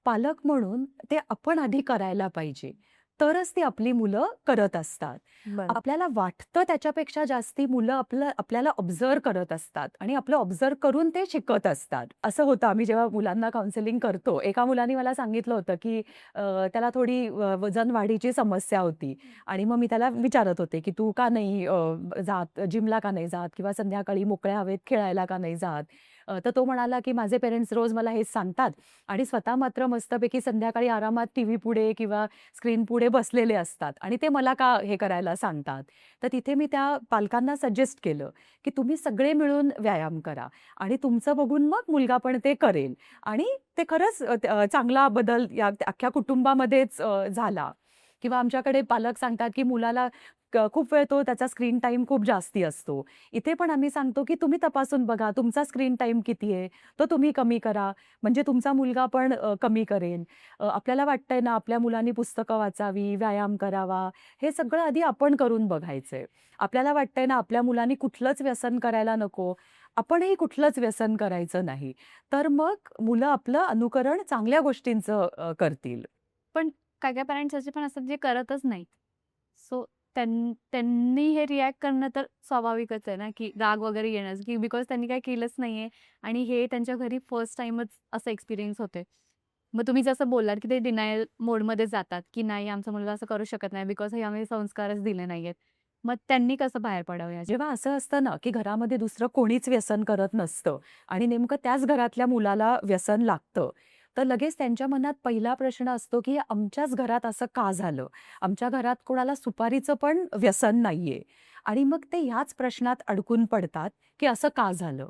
S1: पालक म्हणून ते आपण आधी करायला पाहिजे. तरच ती आपली मुलं करत असतात.
S2: बरं.
S1: आपल्याला वाटतं त्याच्यापेक्षा जास्ती मुलं आपल्याला ऑब्झर्व्ह करत असतात आणि आपलं ऑब्झर्व्ह करून ते शिकत असतात. असं होतं आम्ही जेव्हा मुलांना काउन्सिलिंग करतो. एका मुलाने मला सांगितलं होतं, की त्याला थोडी वजन वाढीची समस्या होती आणि मग मी त्याला विचारत होते, की "तू का नाही जात जिमला का नाही जात किंवा संध्याकाळी मोकळ्या हवेत खेळायला का नाही जात?" तर तो म्हणाला, की "माझे पेरेंट्स रोज मला हेच सांगतात आणि स्वतः मात्र मस्तपैकी संध्याकाळी आरामात टीव्ही पुढे किंवा स्क्रीन पुढे बसलेले असतात आणि ते मला का हे करायला सांगतात?" तर तिथे मी त्या पालकांना सजेस्ट केलं, की तुम्ही सगळे मिळून व्यायाम करा आणि तुमचं बघून मग मुलगा पण ते करेल आणि ते खरंच चांगला बदल या अख्ख्या कुटुंबामध्येच झाला. किंवा आमच्याकडे पालक सांगतात, की मुलाला खूप वेळ तो त्याचा स्क्रीन टाईम खूप जास्ती असतो. इथे पण आम्ही सांगतो, की तुम्ही तपासून बघा तुमचा स्क्रीन टाईम किती आहे? तो तुम्ही कमी करा. म्हणजे तुमचा मुलगा पण कमी करेल. आपल्याला वाटतंय ना आपल्या मुलांनी पुस्तकं वाचावी, व्यायाम करावा, हे सगळं आधी आपण करून बघायचंय. आपल्याला वाटतंय ना आपल्या मुलांनी कुठलंच व्यसन करायला नको, आपणही कुठलंच व्यसन करायचं नाही. तर मग मुलं आपलं अनुकरण चांगल्या गोष्टींचं करतील.
S2: पण काही-काही पॅरेंट्स असे पण असतात जे करतच नाहीत. सो त्यांनी हे रिएक्ट करणं तर स्वाभाविकच आहे ना, की राग वगैरे येणंच, की बिकॉज त्यांनी काही केलंच नाहीये आणि हे त्यांच्या घरी फर्स्ट टाईमच असं एक्सपिरियन्स होतोय. मग तुम्ही जसं बोललात, की ते डिनायल मोडमध्ये जातात, की नाही आमचा मुलगा असं करू शकत नाही बिकॉज हे आम्ही संस्कारच दिले नाहीयेत. मग त्यांनी कसं बाहेर पडावं याच्यात?
S1: जेव्हा असं असतं ना, की घरामध्ये दुसरं कोणीच व्यसन करत नसतं आणि नेमकं त्याच घरातल्या मुलाला व्यसन लागतं, तर लगेच त्यांच्या मनात पहिला प्रश्न असतो, की आमच्याच घरात असं का झालं? आमच्या घरात कोणाला सुपारीचं पण व्यसन नाहीये. आणि मग ते ह्याच प्रश्नात अडकून पडतात, की असं का झालं?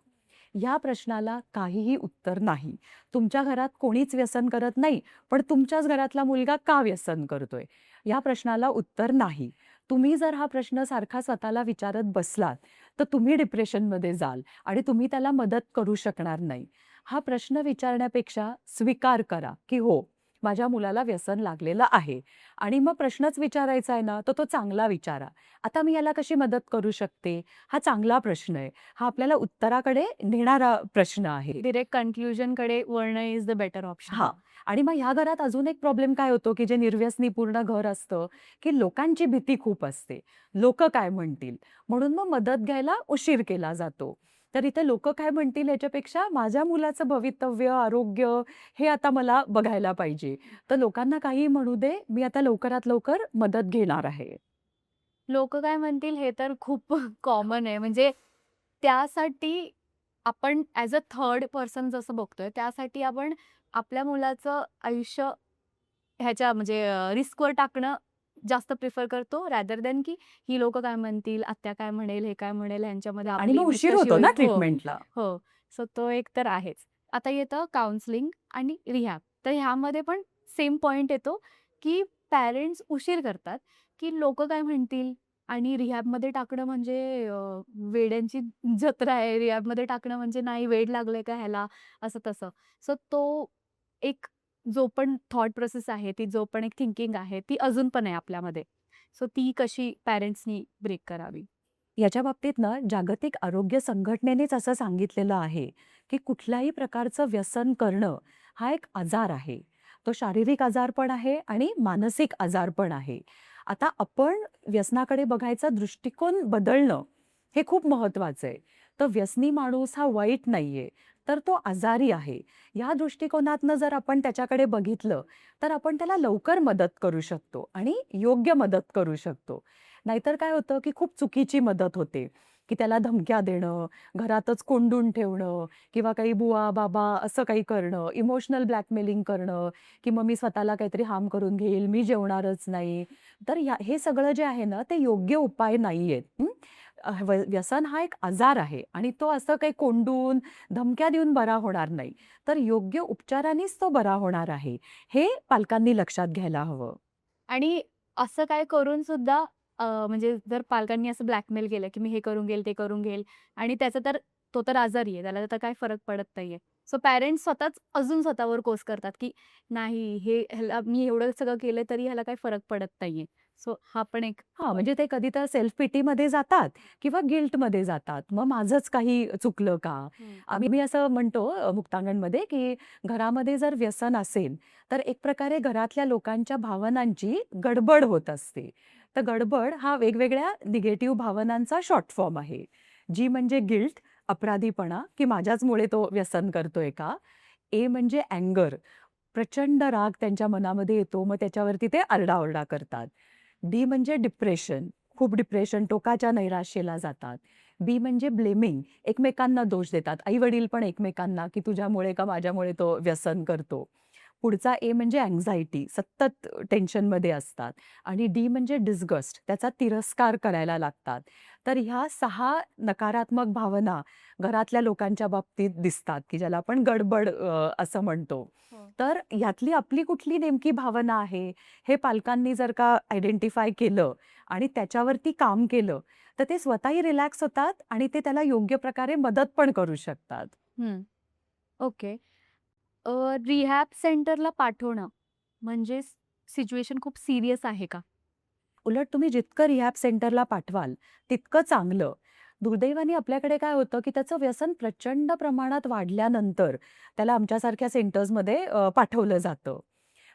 S1: या प्रश्नाला काहीही उत्तर नाही. तुमच्या घरात कोणीच व्यसन करत नाही, पण तुमच्याच घरातला मुलगा का व्यसन करतोय? या प्रश्नाला उत्तर नाही. तुम्ही जर हा प्रश्न सारखा स्वतःला विचारत बसलात, तर तुम्ही डिप्रेशनमध्ये जाल आणि तुम्ही त्याला मदत करू शकणार नाही. हा प्रश्न विचारण्यापेक्षा स्वीकार करा, की हो, माझ्या मुलाला व्यसन लागलेलं आहे आणि मग प्रश्नच विचारायचा आहे ना, तर तो चांगला विचारा. आता मी याला कशी मदत करू शकते? हा चांगला प्रश्न आहे. हा आपल्याला उत्तराकडे नेणारा प्रश्न आहे.
S2: डायरेक्ट कन्क्लुजनकडे वळणं इज द बेटर ऑप्शन.
S1: हां. आणि मग ह्या घरात अजून एक प्रॉब्लेम काय होतो, की जे निर्व्यसनी पूर्ण घर असतं, की लोकांची भीती खूप असते. लोकं काय म्हणतील? म्हणून मग मदत घ्यायला उशीर केला जातो. तर इथे लोकं काय म्हणतील याच्यापेक्षा माझ्या मुलाचं भवितव्य, आरोग्य हे आता मला बघायला पाहिजे. तर लोकांना काहीही म्हणू दे, मी आता लवकरात लवकर मदत घेणार आहे.
S2: लोकं काय म्हणतील हे तर खूप कॉमन आहे. म्हणजे त्यासाठी आपण ॲज अ थर्ड पर्सन जसं बघतोय, त्यासाठी आपण आपल्या मुलाचं आयुष्य ह्याच्या म्हणजे रिस्कवर टाकणं जास्त प्रिफर करतो रॅदर दॅन की ही लोकं काय म्हणतील, आत्या काय म्हणेल, हे काय म्हणेल, ह्यांच्यामध्ये
S1: आणि
S2: आपली
S1: मग
S2: इमेज
S1: उशीर
S2: कशी
S1: होतो ना
S2: होईल. हो,
S1: ट्रीटमेंटला.
S2: हो. सो तो एक तर आहेच. आता येतं काउन्सिलिंग आणि रिहॅब. तर ह्यामध्ये पण सेम पॉइंट येतो, की पॅरेंट्स उशीर करतात, की लोकं काय म्हणतील आणि रिहॅबमध्ये टाकणं म्हणजे वेड्यांची जत्रा आहे. रिहॅबमध्ये टाकणं म्हणजे नाही वेड लागलंय का ह्याला, असं-तसं. सो तो एक जो पण थॉट प्रोसेस आहे, ती जो पण एक थिंकिंग आहे, ती अजून पण आहे आपल्यामध्ये. सो ती कशी पॅरेंट्सनी ब्रेक करावी?
S1: याच्या बाबतीत ना जागतिक आरोग्य संघटनेनेच असं सांगितलेलं आहे, की कुठल्याही प्रकारचं व्यसन करणं हा एक आजार आहे. तो शारीरिक आजार पण आहे आणि मानसिक आजार पण आहे. आता आपण व्यसनाकडे बघायचा दृष्टिकोन बदलणं हे खूप महत्वाचं आहे. तर व्यसनी माणूस हा वाईट नाहीये, तर तो आजारी आहे. या दृष्टिकोनातनं जर आपण त्याच्याकडे बघितलं, तर आपण त्याला लवकर मदत करू शकतो आणि योग्य मदत करू शकतो. नाहीतर काय होतं, की खूप चुकीची मदत होते, की त्याला धमक्या देणं, घरातच कोंडून ठेवणं किंवा काही बुवा-बाबा असं काही करणं, इमोशनल ब्लॅकमेलिंग करणं, की मग मी स्वतःला काहीतरी हार्म करून घेईल, मी जेवणारच नाही. तर हे सगळं जे आहे ना, ते योग्य उपाय नाहीयेत. व्यसन हा एक आजार आहे आणि तो असं काही कोंडून, धमक्या देऊन बरा होणार नाही. तर योग्य उपचारांनीच तो बरा होणार आहे. हे पालकांनी लक्षात घ्यायला हवं.
S2: आणि असं काय करून सुद्धा म्हणजे जर पालकांनी असं ब्लॅकमेल केलं, की मी हे करून घेईल, ते करून घेईल आणि त्याचं तर तो तर आजारी आहे, त्याला तर काही फरक पडत नाहीये. सो पॅरेंट्स स्वतःच अजून स्वतःवर कोर्स करतात, की नाही ह्याला मी एवढं सगळं केलं तरी ह्याला काही फरक पडत नाहीये. सो हा पण एक
S1: हां, म्हणजे ते कधी तर सेल्फ पिटीमध्ये जातात किंवा गिल्टमध्ये जातात. मग माझंच काही चुकलं का?
S2: हं.
S1: आम्ही असं म्हणतो मुक्तांगणमध्ये, की घरामध्ये जर व्यसन असेल, तर एक प्रकारे घरातल्या लोकांच्या भावनांची गडबड होत असते. तर गडबड हा वेगवेगळ्या निगेटिव्ह भावनांचा शॉर्ट फॉर्म आहे. जी म्हणजे गिल्ट, अपराधीपणा, की माझ्याचमुळे तो व्यसन करतोय का? ए म्हणजे अँगर, प्रचंड राग त्यांच्या मनामध्ये येतो, मग त्याच्यावरती ते आरडाओरडा करतात. डी म्हणजे डिप्रेशन, खूप डिप्रेशन, टोकाच्या नैराश्याला जातात. बी म्हणजे ब्लेमिंग, एकमेकांना दोष देतात. आई-वडील पण एकमेकांना, की तुझ्यामुळे का माझ्यामुळे तो व्यसन करतो. पुढचा ए म्हणजे अँक्झायटी, सतत टेन्शनमध्ये असतात. आणि डी म्हणजे डिस्गस्ट, त्याचा तिरस्कार करायला लागतात. तर ह्या 6 नकारात्मक भावना घरातल्या लोकांच्या बाबतीत दिसतात, की ज्याला आपण गडबड असं म्हणतो.
S2: हो.
S1: तर ह्यातली आपली कुठली नेमकी भावना आहे, हे पालकांनी जर का आयडेंटिफाय केलं आणि त्याच्यावरती काम केलं, तर ते स्वतःही रिलॅक्स होतात आणि ते त्याला योग्य प्रकारे मदत पण करू शकतात.
S2: हं. ओके. रिहॅब सेंटरला पाठवणं म्हणजे सिच्युएशन खूप सीरियस आहे का?
S1: उलट तुम्ही जितकं रिहॅब सेंटरला पाठवाल, तितकं चांगलं. दुर्दैवाने आपल्याकडे काय होतं, की त्याचं व्यसन प्रचंड प्रमाणात वाढल्यानंतर त्याला आमच्यासारख्या सेंटर्समध्ये पाठवलं जातं.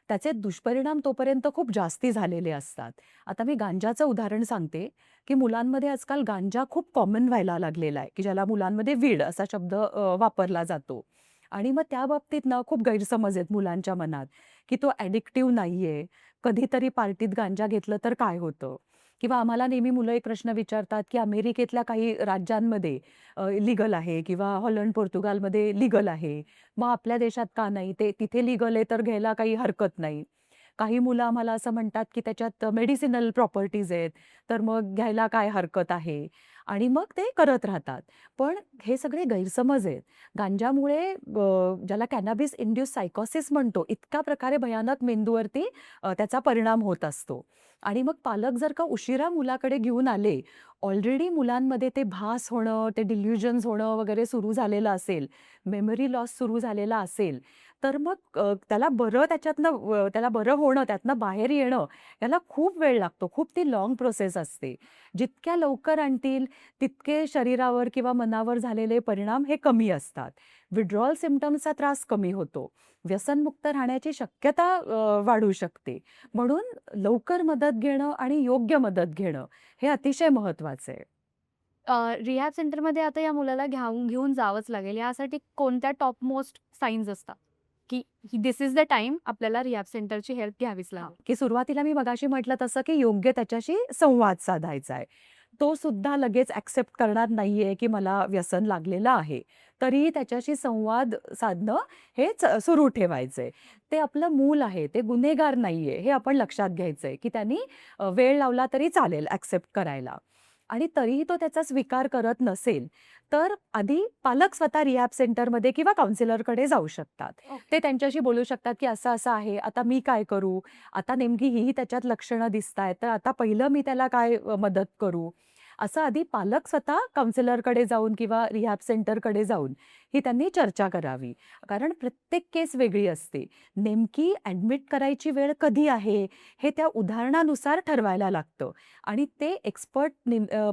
S1: त्याचे दुष्परिणाम तोपर्यंत खूप जास्ती झालेले असतात. आता मी गांजाचं उदाहरण सांगते, की मुलांमध्ये आजकाल गांजा खूप कॉमन व्हायला लागलेला आहे, की ज्याला मुलांमध्ये वीड असा शब्द वापरला जातो. आणि मग त्या बाबतीत ना खूप गैरसमज आहेत मुलांच्या मनात, की तो ॲडिक्टिव्ह नाहीये. कधीतरी पार्टीत गांजा घेतलं तर काय होतं? किंवा आम्हाला नेहमी मुलं एक प्रश्न विचारतात, की अमेरिकेतल्या काही राज्यांमध्ये लीगल आहे किंवा हॉलंड, पोर्तुगालमध्ये लीगल आहे. मग आपल्या देशात का नाही? ते तिथे लीगल आहे तर घ्यायला काही हरकत नाही. काही मुलं आम्हाला असं म्हणतात, की त्याच्यात मेडिसिनल प्रॉपर्टीज आहेत, तर मग घ्यायला काय हरकत आहे? आणि मग ते करत राहतात. पण हे सगळे गैरसमज आहेत. गांजामुळे ज्याला कॅनॅबिस इंड्यूस सायकोसिस म्हणतो, इतक्या प्रकारे भयानक मेंदूवरती त्याचा परिणाम होत असतो. आणि मग पालक जर का उशिरा मुलाकडे घेऊन आले, ऑलरेडी मुलांमध्ये ते भास होणं, ते डिल्युजन्स होणं वगैरे सुरू झालेलं असेल, मेमरी लॉस सुरू झालेला असेल, तर मग त्याला बरं होणं, त्यातनं बाहेर येणं, याला खूप वेळ लागतो. खूप ती लाँग प्रोसेस असते. जितक्या लवकर आणतील, तितके शरीरावर किंवा मनावर झालेले परिणाम हे कमी असतात. विथड्रॉवल सिम्प्टम्सचा त्रास कमी होतो. व्यसनमुक्त राहण्याची शक्यता वाढू शकते. म्हणून लवकर मदत घेणं आणि योग्य मदत घेणं हे अतिशय महत्त्वाचं आहे.
S2: रिहॅब सेंटरमध्ये आता या मुलाला घेऊन जावंच लागेल. यासाठी कोणत्या टॉप मोस्ट सायन्स असतात, की धिस इज द टाईम आपल्याला रिहॅब सेंटरची हेल्प घ्यावीच
S1: हां,
S2: लागेल?
S1: की सुरुवातीला मी मगाशी म्हटलं तसं, की योग्य त्याच्याशी संवाद साधायचा आहे. तो सुद्धा लगेच ॲक्सेप्ट करणार नाहीये, की मला व्यसन लागलेलं आहे. तरीही त्याच्याशी संवाद साधणं हेच सुरू ठेवायचंय. ते आपलं मूल आहे, ते गुन्हेगार नाहीये, हे आपण लक्षात घ्यायचंय, की त्यांनी वेळ लावला तरी चालेल ॲक्सेप्ट करायला. आणि तरीही तो त्याचा स्वीकार करत नसेल, तर आधी पालक स्वतः रिहॅब सेंटरमध्ये किंवा काउन्सिलरकडे जाऊ शकतात. ते त्यांच्याशी बोलू शकतात, की असं-असं आहे, आता मी काय करू? आता नेमकी ही त्याच्यात लक्षणं दिसतायत, तर आता पहिलं मी त्याला काय मदत करू? असं आधी पालक स्वतः काउन्सिलरकडे जाऊन किंवा रिहॅब सेंटरकडे जाऊन ही त्यांनी चर्चा करावी. कारण प्रत्येक केस वेगळी असते. नेमकी ॲडमिट करायची वेळ कधी आहे, हे त्या उदाहरणानुसार ठरवायला लागतं आणि ते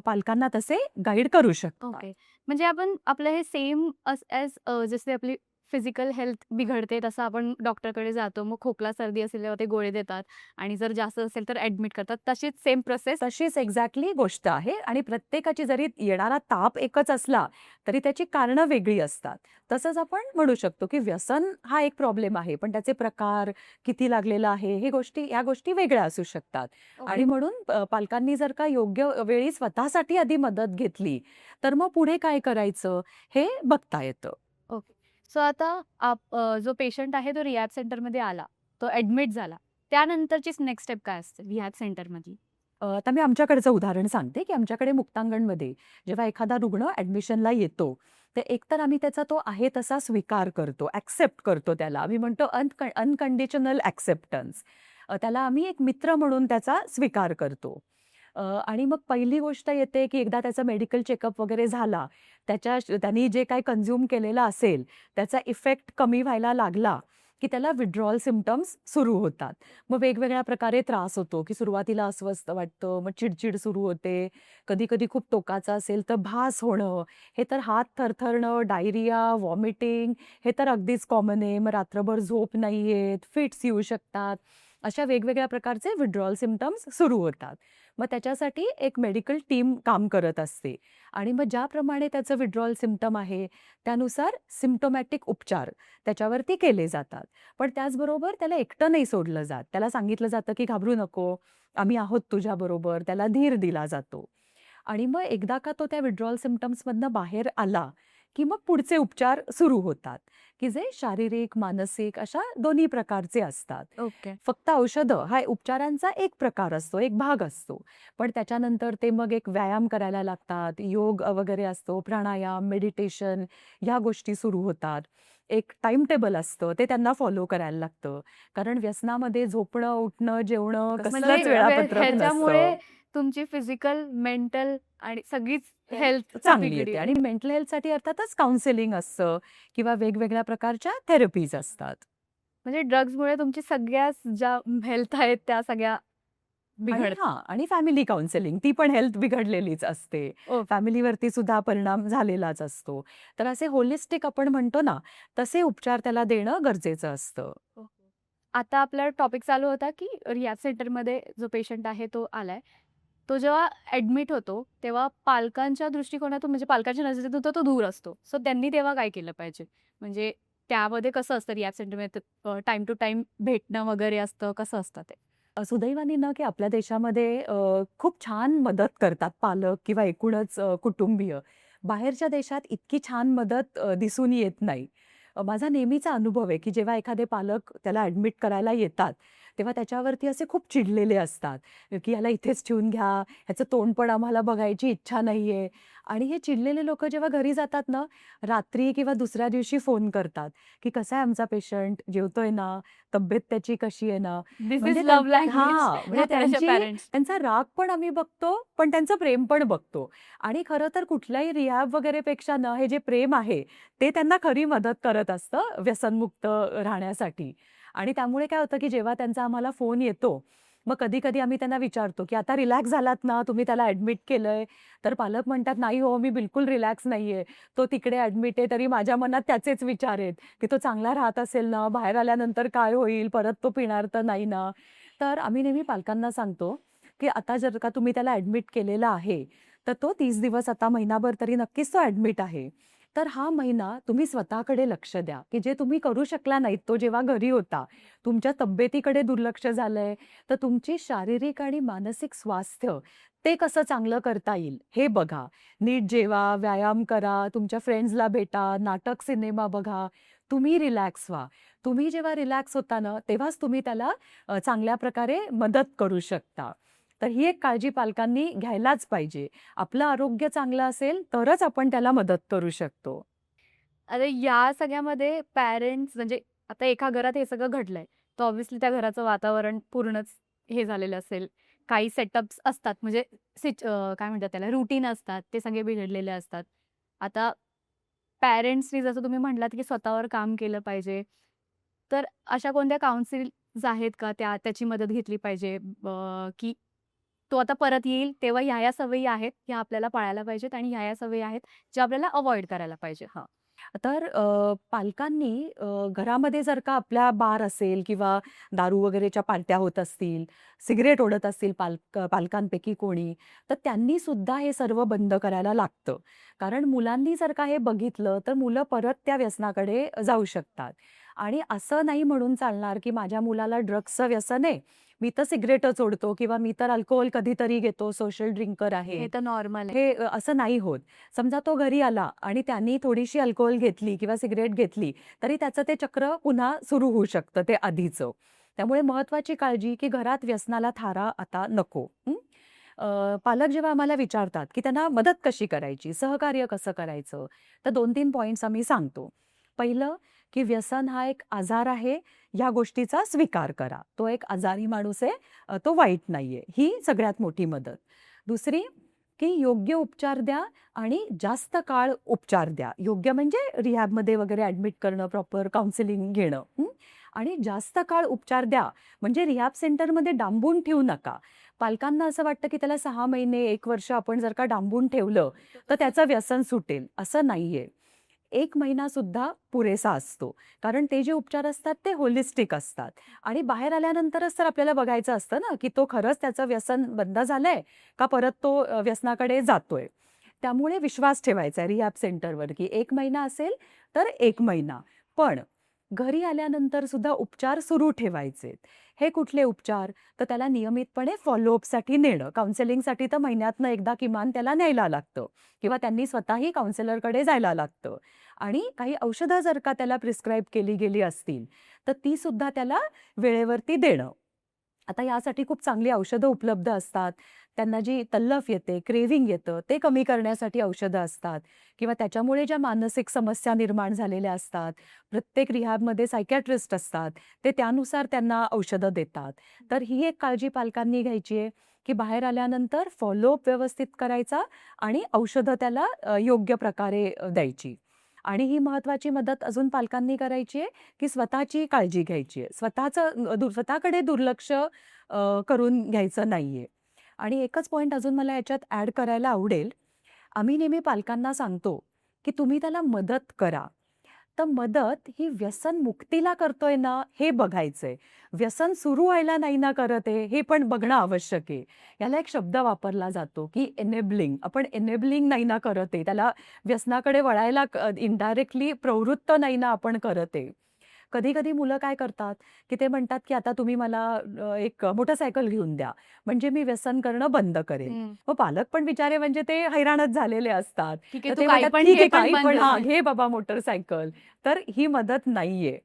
S1: पालकांना तसे गाईड करू शकतात.
S2: ओके. म्हणजे आपण आपलं हे सेम जसे आपली फिजिकल हेल्थ बिघडते तसं आपण डॉक्टरकडे जातो. मग खोकला, सर्दी असेल तेव्हा ते गोळे देतात आणि जर जास्त असेल तर ॲडमिट करतात. तशीच सेम प्रोसेस.
S1: तशीच एक्झॅक्टली गोष्ट आहे आणि प्रत्येकाची जरी येणारा ताप एकच असला, तरी त्याची कारणं वेगळी असतात. तसंच आपण म्हणू शकतो, की व्यसन हा एक प्रॉब्लेम आहे, पण त्याचे प्रकार, किती लागलेलं आहे, ह्या गोष्टी वेगळ्या असू शकतात. आणि म्हणून पालकांनी जर का योग्य वेळी स्वतःसाठी आधी मदत घेतली, तर मग पुढे काय करायचं हे बघता येतं.
S2: ओके. सो आता जो पेशंट आहे तो रिहॅब सेंटरमध्ये आला, तो ॲडमिट झाला. त्यानंतरचीच नेक्स्ट स्टेप काय असते रिहॅब सेंटरमधली?
S1: आता मी आमच्याकडचं उदाहरण सांगते, की आमच्याकडे मुक्तांगणमध्ये जेव्हा एखादा रुग्ण ॲडमिशनला येतो, तर एकतर आम्ही त्याचा तो आहे तसा स्वीकार करतो, ॲक्सेप्ट करतो त्याला. आम्ही म्हणतो अनकंडिशनल ॲक्सेप्टन्स. त्याला आम्ही एक मित्र म्हणून त्याचा स्वीकार करतो. आणि मग पहिली गोष्ट येते, की एकदा त्याचा मेडिकल चेकअप वगैरे झाला, त्यांनी जे काही कन्झ्युम केलेलं असेल, त्याचा इफेक्ट कमी व्हायला लागला, की त्याला विथड्रॉवल सिम्प्टम्स सुरू होतात. मग वेगवेगळ्या प्रकारे त्रास होतो, की सुरुवातीला अस्वस्थ वाटतं, मग चिडचिड सुरू होते. कधी-कधी खूप टोकाचा असेल तर भास होणं, हे तर हात थरथरणं, डायरिया, व्हॉमिटिंग हे तर अगदीच कॉमन आहे. मग रात्रभर झोप नाही येत, फिट्स येऊ शकतात. अशा वेगवेगळ्या प्रकारचे विथड्रॉवल सिम्प्टम्स सुरू होतात. मग त्याच्यासाठी एक मेडिकल टीम काम करत असते आणि मग ज्याप्रमाणे त्याचं विथड्रॉवल सिम्प्टम आहे, त्यानुसार सिम्प्टोमॅटिक उपचार त्याच्यावरती केले जातात. पण त्याचबरोबर त्याला एकटं नाही सोडलं जात. त्याला सांगितलं जातं, की "घाबरू नको, आम्ही आहोत तुझ्याबरोबर." त्याला धीर दिला जातो. आणि मग एकदा का तो त्या विथड्रॉवल सिम्प्टम्समधनं बाहेर आला, की मग पुढचे उपचार सुरू होतात, की जे शारीरिक, मानसिक अशा दोन्ही प्रकारचे असतात.
S2: ओके.
S1: फक्त औषधं हा उपचारांचा एक प्रकार असतो, एक भाग असतो. पण त्याच्यानंतर ते मग एक व्यायाम करायला लागतात, योग वगैरे असतो, प्राणायाम, मेडिटेशन ह्या गोष्टी सुरू होतात. एक टाईम टेबल असतं, ते त्यांना फॉलो करायला लागतं. कारण व्यसनामध्ये झोपणं, उठणं, जेवणं
S2: म्हणजे
S1: कसलंच वेळापत्रक
S2: ह्याच्यामुळे
S1: नसतं.
S2: तुमची फिजिकल, मेंटल आणि सगळीच हेल्थ
S1: चांगली येते
S2: बिघडी.
S1: आणि मेंटल हेल्थसाठी अर्थातच काउन्सिलिंग असतं किंवा वेगवेगळ्या प्रकारच्या थेरपीज असतात.
S2: म्हणजे ड्रग्समुळे तुमची सगळ्याच ज्या हेल्थ आहेत त्या सगळ्या
S1: आणि
S2: बिघडतात.
S1: हां, आणि फॅमिली काउन्सिलिंग ती पण हेल्थ बिघडलेलीच असते.
S2: ओके.
S1: फॅमिलीवरती सुद्धा परिणाम झालेलाच असतो. तर असे होलिस्टिक आपण म्हणतो ना, तसे उपचार त्याला देणं गरजेचं असतं.
S2: आता आपला टॉपिक चालू होता, की रिहॅब सेंटरमध्ये जो पेशंट आहे तो आलाय. तो जेव्हा ॲडमिट होतो, तेव्हा पालकांच्या दृष्टिकोनातून म्हणजे पालकांच्या नजरेतून तर तो दूर असतो. सो त्यांनी तेव्हा काय केलं पाहिजे? म्हणजे त्यामध्ये कसं असतं रिहॅब सेंटरमध्ये टाईम टू टाईम भेटणं वगैरे असतं, कसं असतं ते?
S1: सुदैवाने ना, की आपल्या देशामध्ये खूप छान मदत करतात पालक किंवा एकूणच कुटुंबीय. बाहेरच्या देशात इतकी छान मदत दिसून येत नाही. माझा नेहमीचा अनुभव आहे, की जेव्हा एखादे पालक त्याला ॲडमिट करायला येतात, तेव्हा त्याच्यावरती असे खूप चिडलेले असतात, की "ह्याला इथेच ठेवून घ्या, ह्याचं तोंड पण आम्हाला बघायची इच्छा नाहीये." आणि हे चिडलेले लोकं जेव्हा घरी जातात ना, रात्री किंवा दुसऱ्या दिवशी फोन करतात, की "कसा आहे आमचा पेशंट? जेवतोय ना? तब्येत त्याची कशी आहे ना?"
S2: धिस इज
S1: म्हणजे
S2: लव्ह लँग्वेज
S1: हां, म्हणजे
S2: ॲज अ पॅरेंट्स.
S1: त्यांचा राग पण आम्ही बघतो, पण त्यांचं प्रेम पण बघतो. आणि खरं तर कुठल्याही रिहॅब वगैरेपेक्षा ना, हे जे प्रेम आहे, ते त्यांना खरी मदत करत असतं व्यसनमुक्त राहण्यासाठी. आणि त्यामुळे काय होतं, की जेव्हा त्यांचा आम्हाला फोन येतो, मग कधी-कधी आम्ही त्यांना विचारतो, की "आता रिलॅक्स झालात ना? तुम्ही त्याला ॲडमिट केलंय?" तर पालक म्हणतात, "नाही हो, मी बिलकुल रिलॅक्स नाहीये. तो तिकडे ॲडमिट आहे, तरी माझ्या मनात त्याचेच विचार आहेत, की तो चांगला राहत असेल ना? बाहेर आल्यानंतर काय होईल? परत तो पिणार तर नाही ना?" तर आम्ही नेहमी पालकांना सांगतो, की आता जर का तुम्ही त्याला ॲडमिट केलेलं आहे, तर तो 30 दिवस आता महिनाभर तरी नक्कीच तो ॲडमिट आहे. तर हा महिना तुम्ही स्वतःकडे लक्ष द्या, की जे तुम्ही करू शकला नाहीत, तो जेव्हा घरी होता. तुमच्या तब्येतीकडे दुर्लक्ष झालंय, तर तुमची शारीरिक आणि मानसिक स्वास्थ्य ते कसं चांगलं करता येईल, हे बघा. नीट जेवा, व्यायाम करा, तुमच्या फ्रेंड्सला भेटा, नाटक, सिनेमा बघा. तुम्ही रिलॅक्स व्हा. तुम्ही जेव्हा रिलॅक्स होता ना, तेव्हाच तुम्ही त्याला चांगल्या प्रकारे मदत करू शकता. तर ही एक काळजी पालकांनी घ्यायलाच पाहिजे. आपलं आरोग्य चांगलं असेल, तरच आपण त्याला मदत करू शकतो.
S2: आता या सगळ्यामध्ये पॅरेंट्स म्हणजे आता एका घरात हे सगळं घडलंय, तर ऑब्व्हियसली त्या घराचं वातावरण पूर्णच हे झालेलं असेल. काही सेटअप्स असतात म्हणजे काय म्हणतात त्याला रुटीन असतात, ते सगळे बिघडलेले असतात. आता पॅरेंट्सनी जसं तुम्ही म्हटलात, की स्वतःवर काम केलं पाहिजे. तर अशा कोणत्या काउन्सिल्स आहेत का त्याची मदत घेतली पाहिजे? की तो आता परत येईल तेव्हा ह्या-ह्या सवयी आहेत, ह्या आपल्याला पाळायला पाहिजेत आणि ह्या-ह्या सवयी आहेत, ज्या आपल्याला अव्हॉइड करायला पाहिजे. हां.
S1: तर पालकांनी घरामध्ये जर का आपल्या बार असेल किंवा दारू वगैरेच्या पार्ट्या होत असतील, सिगारेट ओढत असतील पालकांपैकी कोणी, तर त्यांनी सुद्धा हे सर्व बंद करायला लागतं. कारण मुलांनी जर का हे बघितलं, तर मुलं परत त्या व्यसनाकडे जाऊ शकतात. आणि असं नाही म्हणून चालणार, की माझ्या मुलाला ड्रग्सचं व्यसन आहे, मी तर सिगारेटच ओढतो किंवा मी तर अल्कोहोल कधीतरी घेतो, सोशल ड्रिंकर आहे.
S2: हे तर नॉर्मल आहे.
S1: हे असं नाही होत. समजा तो घरी आला आणि त्यांनी थोडीशी अल्कोहोल घेतली किंवा सिगारेट घेतली, तरी त्याचं ते चक्र पुन्हा सुरू होऊ शकतं ते आधीचं. त्यामुळे महत्त्वाची काळजी, की घरात व्यसनाला थारा आता नको. पालक जेव्हा आम्हाला विचारतात, की त्यांना मदत कशी करायची, सहकार्य कसं करायचं, तर 2-3 पॉइंट्स आम्ही सांगतो. पहिलं, की व्यसन हा एक आजार आहे, ह्या गोष्टीचा स्वीकार करा. तो एक आजारी माणूस आहे, तो वाईट नाहीये. ही सगळ्यात मोठी मदत. दुसरी, की योग्य उपचार द्या आणि जास्त काळ उपचार द्या. योग्य म्हणजे रिहॅबमध्ये वगैरे ॲडमिट करणं, प्रॉपर काउन्सिलिंग घेणं. आणि जास्त काळ उपचार द्या, म्हणजे रिहॅब सेंटरमध्ये डांबून ठेवू नका. पालकांना असं वाटतं की त्याला 6 महिने, 1 वर्ष आपण जर का डांबून ठेवलं, तर त्याचं व्यसन सुटेल. असं नाहीये. 1 महिना सुद्धा पुरेसा असतो. कारण ते जे उपचार असतात ते होलिस्टिक असतात आणि बाहेर आल्यानंतरच तर आपल्याला बघायचं असतं ना, की तो खरंच त्याचं व्यसन बंद झालंय का परत तो व्यसनाकडे जातोय. त्यामुळे विश्वास ठेवायचा आहे रिहॅब सेंटरवर, की 1 महिना असेल तर 1 महिना. पण घरी आल्यानंतर सुद्धा उपचार सुरू ठेवायचेत. हे कुठले उपचार? तर त्याला नियमितपणे फॉलोअपसाठी नेणं. काउन्सिलिंगसाठी तर महिन्यातनं एकदा किमान त्याला न्यायला लागतं किंवा त्यांनी स्वतःही काउन्सिलरकडे जायला लागतं. आणि काही औषधं जर का त्याला प्रिस्क्राईब केली गेली असतील, तर ती सुद्धा त्याला वेळेवरती देणं. आता यासाठी खूप चांगली औषधं उपलब्ध असतात. त्यांना जी तल्लफ येते, क्रेव्हिंग येतं, ते कमी करण्यासाठी औषधं असतात किंवा त्याच्यामुळे ज्या मानसिक समस्या निर्माण झालेल्या असतात, प्रत्येक रिहॅबमध्ये सायकियाट्रिस्ट असतात. ते त्यानुसार त्यांना औषधं देतात. तर ही एक काळजी पालकांनी घ्यायची आहे, की बाहेर आल्यानंतर फॉलोअप व्यवस्थित करायचा आणि औषधं त्याला योग्य प्रकारे द्यायची. आणि ही महत्त्वाची मदत अजून पालकांनी करायची आहे, की स्वतःची काळजी घ्यायची आहे. स्वतःकडे दुर्लक्ष करून घ्यायचं नाहीये. आणि एकच पॉइंट अजून मला याच्यात ॲड करायला आवडेल. आम्ही नेहमी पालकांना सांगतो, की तुम्ही त्याला मदत करा. तर मदत ही व्यसन मुक्तीला करतोय ना, हे बघायचंय. व्यसन सुरू व्हायला नाही ना करत आहे, हे पण बघणं आवश्यक आहे. याला एक शब्द वापरला जातो, की एनेबलिंग. आपण एनेबलिंग नाही ना करत आहे. त्याला व्यसनाकडे वळायला इनडायरेक्टली प्रवृत्त नाही ना आपण करत आहे. कधी-कधी मुलं काय करतात, की ते म्हणतात, की आता तुम्ही मला एक मोटरसायकल घेऊन द्या, म्हणजे मी व्यसन करणं बंद करेन.
S2: हं.
S1: मग पालक पण बिचारे म्हणजे ते हैराणच झालेले असतात.
S2: ठीक
S1: तर
S2: आहे, तू
S1: ते
S2: काही
S1: म्हणतात,
S2: पण
S1: "ठीक
S2: घे
S1: आहे,
S2: पण
S1: काही
S2: बंद
S1: पण हां,
S2: कर.
S1: घे बाबा मोटरसायकल." तर ही मदत नाहीये.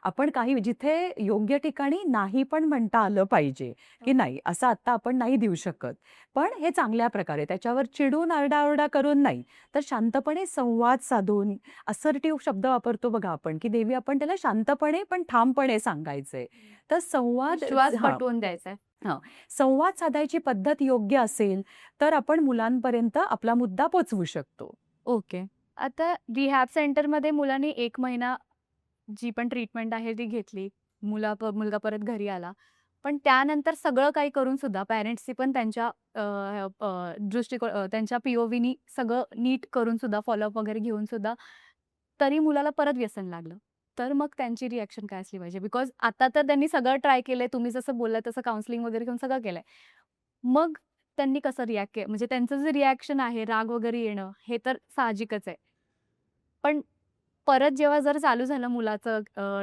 S1: आपण काही जिथे योग्य ठिकाणी नाही पण म्हणता आलं पाहिजे, की नाही असं आत्ता आपण नाही देऊ शकत. पण हे चांगल्या प्रकारे त्याच्यावर चिडून आरडाओरडा करून नाही, तर शांतपणे संवाद साधून असर्टिव्ह शब्द वापरतो बघा आपण, की नेहमी आपण त्याला शांतपणे पण ठामपणे सांगायचंय. तर संवाद
S2: विश्वास
S1: हां,
S2: पटवून द्यायचा आहे.
S1: हां. संवाद साधायची पद्धत योग्य असेल, तर आपण मुलांपर्यंत आपला मुद्दा पोहोचवू शकतो.
S2: ओके. आता रिहॅब सेंटरमध्ये मुलांनी 1 महिना जी पण ट्रीटमेंट आहे ती घेतली. मुलगा परत घरी आला. पण त्यानंतर सगळं काही करून सुद्धा पॅरेंट्सनी पण त्यांच्या त्यांच्या पी-ओ-व्हीनी सगळं नीट करून सुद्धा फॉलोअप वगैरे घेऊन सुद्धा तरी मुलाला परत व्यसन लागलं. तर मग त्यांची रिएक्शन काय असली पाहिजे? बिकॉज आता तर त्यांनी सगळं ट्राय केलंय. तुम्ही जसं बोललात तसं काउन्सिलिंग वगैरे घेऊन सगळं केलंय. मग त्यांनी कसं रिएक्ट केलं? म्हणजे त्यांचं जे रिएक्शन आहे, राग वगैरे येणं, हे तर साहजिकच आहे. पण परत जेव्हा जर चालू झालं मुलाचं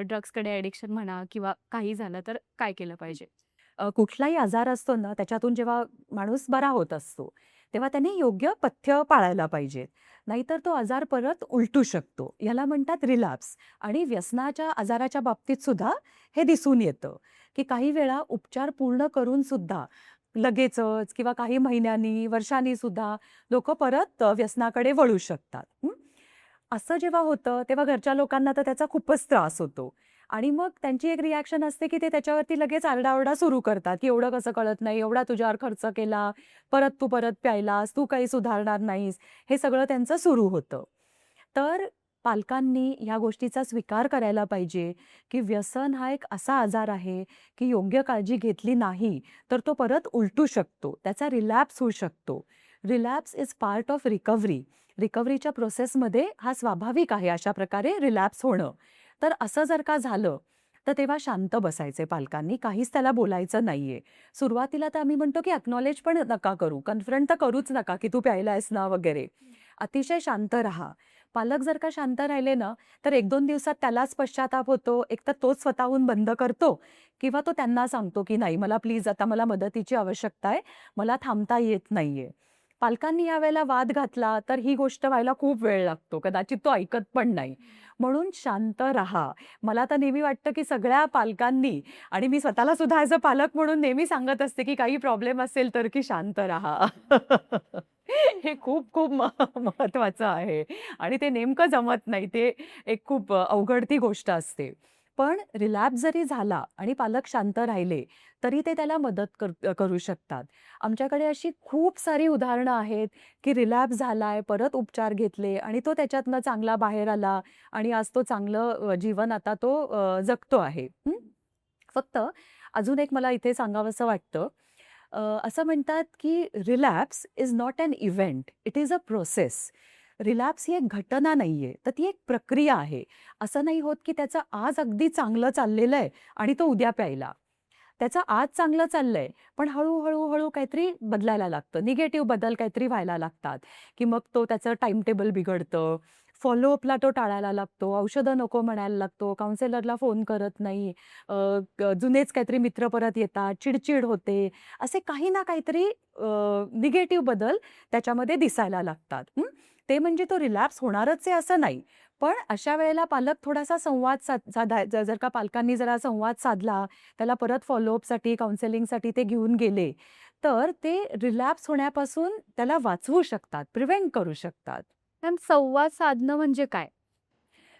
S2: ड्रग्सकडे ॲडिक्शन म्हणा किंवा काही झालं, तर काय केलं पाहिजे?
S1: कुठलाही आजार असतो ना, त्याच्यातून जेव्हा माणूस बरा होत असतो, तेव्हा त्याने योग्य पथ्य पाळायला पाहिजेत. नाहीतर तो आजार परत उलटू शकतो. याला म्हणतात रिलॅप्स. आणि व्यसनाच्या आजाराच्या बाबतीत सुद्धा हे दिसून येतं, की काही वेळा उपचार पूर्ण करून सुद्धा लगेचच किंवा काही महिन्यांनी, वर्षांनी सुद्धा लोकं परत व्यसनाकडे वळू शकतात. असं जेव्हा होतं, तेव्हा घरच्या लोकांना तर त्याचा खूपच त्रास होतो. आणि मग त्यांची एक रिएक्शन असते, की ते त्याच्यावरती लगेच आरडाओरडा सुरू करतात, की "एवढं कसं कळत नाही? एवढा तुझ्यावर खर्च केला, तू परत प्यायलास, तू काही सुधारणार नाहीस." हे सगळं त्यांचं सुरू होतं. तर पालकांनी ह्या गोष्टीचा स्वीकार करायला पाहिजे, की व्यसन हा एक असा आजार आहे, की योग्य काळजी घेतली नाही, तर तो परत उलटू शकतो. त्याचा रिलॅप्स होऊ शकतो. Relapse is part of recovery. रिकव्हरीच्या प्रोसेसमध्ये हा स्वाभाविक आहे अशा प्रकारे रिलॅप्स होणं. तर असं जर का झालं, तर तेव्हा शांत बसायचे पालकांनी, काहीच त्याला बोलायचं नाहीये. सुरुवातीला तर आम्ही म्हणतो, की अॅक्नॉलेज पण नका करू, कन्फ्रंट तर करूच नका, की "तू प्यायला आहेस ना?" वगैरे. अतिशय शांत राहा. पालक जर का शांत राहिले ना, तर 1-2 दिवसात त्यालाच पश्चाताप होतो. एकतर तोच स्वतःहून बंद करतो किंवा तो त्यांना सांगतो, की "नाही, मला प्लीज आता मला मदतीची आवश्यकता आहे. मला थांबता येत नाहीये." पालकांनी यावेळेला वाद घातला, तर ही गोष्ट व्हायला खूप वेळ लागतो. कदाचित तो ऐकत पण नाही. म्हणून शांत राहा. मला तर नेहमी वाटतं, की सगळ्या पालकांनी आणि मी स्वतःला सुद्धा ॲज अ पालक म्हणून नेहमी सांगत असते, की काही प्रॉब्लेम असेल तर की शांत राहा. हे खूप खूप महत्वाचं आहे आणि ते नेमकं जमत नाही. ते एक खूप अवघड ती गोष्ट असते. पण रिलॅप्स जरी झाला आणि पालक शांत राहिले, तरी ते त्याला मदत करू शकतात. आमच्याकडे अशी खूप सारी उदाहरणं आहेत, की रिलॅप्स झालाय, परत उपचार घेतले आणि तो त्याच्यातनं चांगला बाहेर आला आणि आज तो चांगलं जीवन आता तो जगतो आहे. फक्त अजून एक मला इथे सांगावसं वाटतं. असं म्हणतात, की relapse is not an event, it is a process. Relapse ही एक घटना नाहीये, तर ती एक प्रक्रिया आहे. असं नाही होत, की त्याचं आज अगदी चांगलं चाललेलं आहे आणि तो उद्या प्यायला. त्याचं आज चांगलं चाललंय, पण हळू काहीतरी बदलायला लागतं. निगेटिव्ह बदल काहीतरी व्हायला लागतात, की मग तो त्याचं टाईम टेबल बिघडतं. फॉलोअपला तो टाळायला लागतो. औषधं नको म्हणायला लागतो. काउन्सिलरला फोन करत नाही. जुनेच काहीतरी मित्र परत येतात. चिडचिड होते. असे काही ना काहीतरी निगेटिव्ह बदल त्याच्यामध्ये दिसायला लागतात. ते म्हणजे तो रिलॅप्स होणारच आहे असं नाही. पण अशा वेळेला पालक थोडासा संवाद जर का पालकांनी जरा संवाद साधला, त्याला परत फॉलोअपसाठी, काउन्सिलिंगसाठी ते घेऊन गेले, तर ते रिलॅप्स होण्यापासून त्याला वाचवू शकतात, प्रिव्हेंट करू शकतात.
S2: मॅम, संवाद साधणं म्हणजे काय?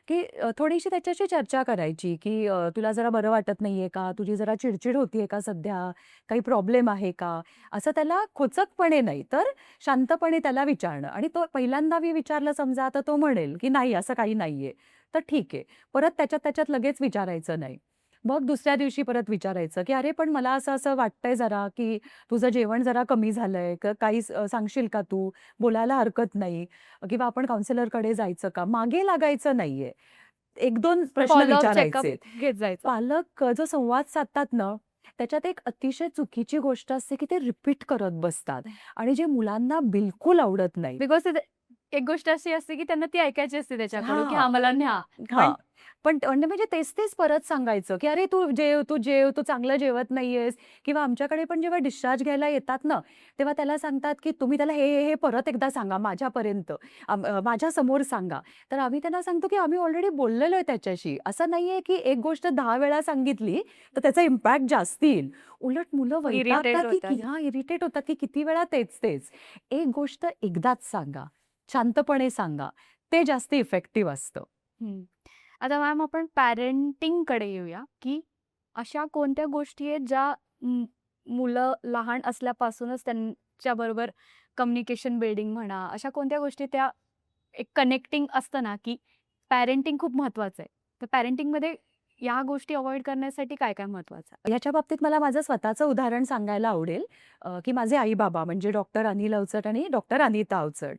S1: की थोडीशी त्याच्याशी चर्चा करायची, की "तुला जरा बरं वाटत नाहीये का? तुझी जरा चिडचिड होतीये का सध्या? काही प्रॉब्लेम आहे का?" असं त्याला खोचकपणे नाही, तर शांतपणे त्याला विचारणं आणि तो पहिल्यांदा मी विचारलं समजा, तर तो म्हणेल, की "नाही, असं काही नाहीये." तर ठीक आहे. परत त्याच्यात त्याच्यात लगेच विचारायचं नाही. मग दुसऱ्या दिवशी परत विचारायचं, की "अरे, पण मला असं-असं वाटतंय जरा, की तुझं जेवण जरा कमी झालंय. काही सांगशील का तू? बोलायला हरकत नाही." किंवा आपण काउन्सिलरकडे जायचं का? मागे लागायचं नाहीये. 1-2 प्रश्न
S2: फॉलोअप चेकअप
S1: विचारायचे.
S2: घेत जायचं.
S1: पालक जो संवाद साधतात ना, त्याच्यात एक अतिशय चुकीची गोष्ट असते, की ते रिपीट करत बसतात आणि जे मुलांना बिलकुल आवडत नाही.
S2: बिकॉज एक गोष्ट अशी असते, की त्यांना ती ऐकायची असते त्याच्याकडून, की
S1: हां.
S2: "हां, मला न्या." पण
S1: हां. पण म्हणजे तेच-तेच परत सांगायचं, की "अरे तू जेव, तू चांगलं जेवत नाहीयेस." किंवा आमच्याकडे पण जेव्हा डिस्चार्ज घ्यायला येतात ना, तेव्हा त्याला सांगतात, की "तुम्ही त्याला हे परत एकदा सांगा माझ्यापर्यंत. माझ्यासमोर सांगा." तर आम्ही त्यांना सांगतो, की "आम्ही ऑलरेडी बोललेलो आहे त्याच्याशी. असं नाहीये, की एक गोष्ट 10 वेळा सांगितली, तर त्याचा इम्पॅक्ट जास्त येईल." उलट मुलं
S2: इरिटेट
S1: वैतागतात,
S2: होतात.
S1: की हां, इरिटेट होतात, की किती वेळा तेच-तेच. एक गोष्ट एकदाच सांगा. शांतपणे सांगा. ते जास्त इफेक्टिव्ह असतं.
S2: हं. आता मॅम, आपण पॅरेंटिंगकडे येऊया, की अशा कोणत्या गोष्टी आहेत ज्या मुलं लहान असल्यापासूनच त्यांच्याबरोबर कम्युनिकेशन बिल्डिंग म्हणा, अशा कोणत्या गोष्टी त्या एक कनेक्टिंग असतं ना, की पॅरेंटिंग खूप महत्वाचं आहे. तर पॅरेंटिंगमध्ये या गोष्टी अव्हॉइड करण्यासाठी काय-काय महत्वाचं आहे?
S1: याच्या बाबतीत मला माझं स्वतःचं उदाहरण सांगायला आवडेल, की माझे आई-बाबा म्हणजे डॉक्टर अनिल अवचट आणि डॉक्टर अनिता अवचट,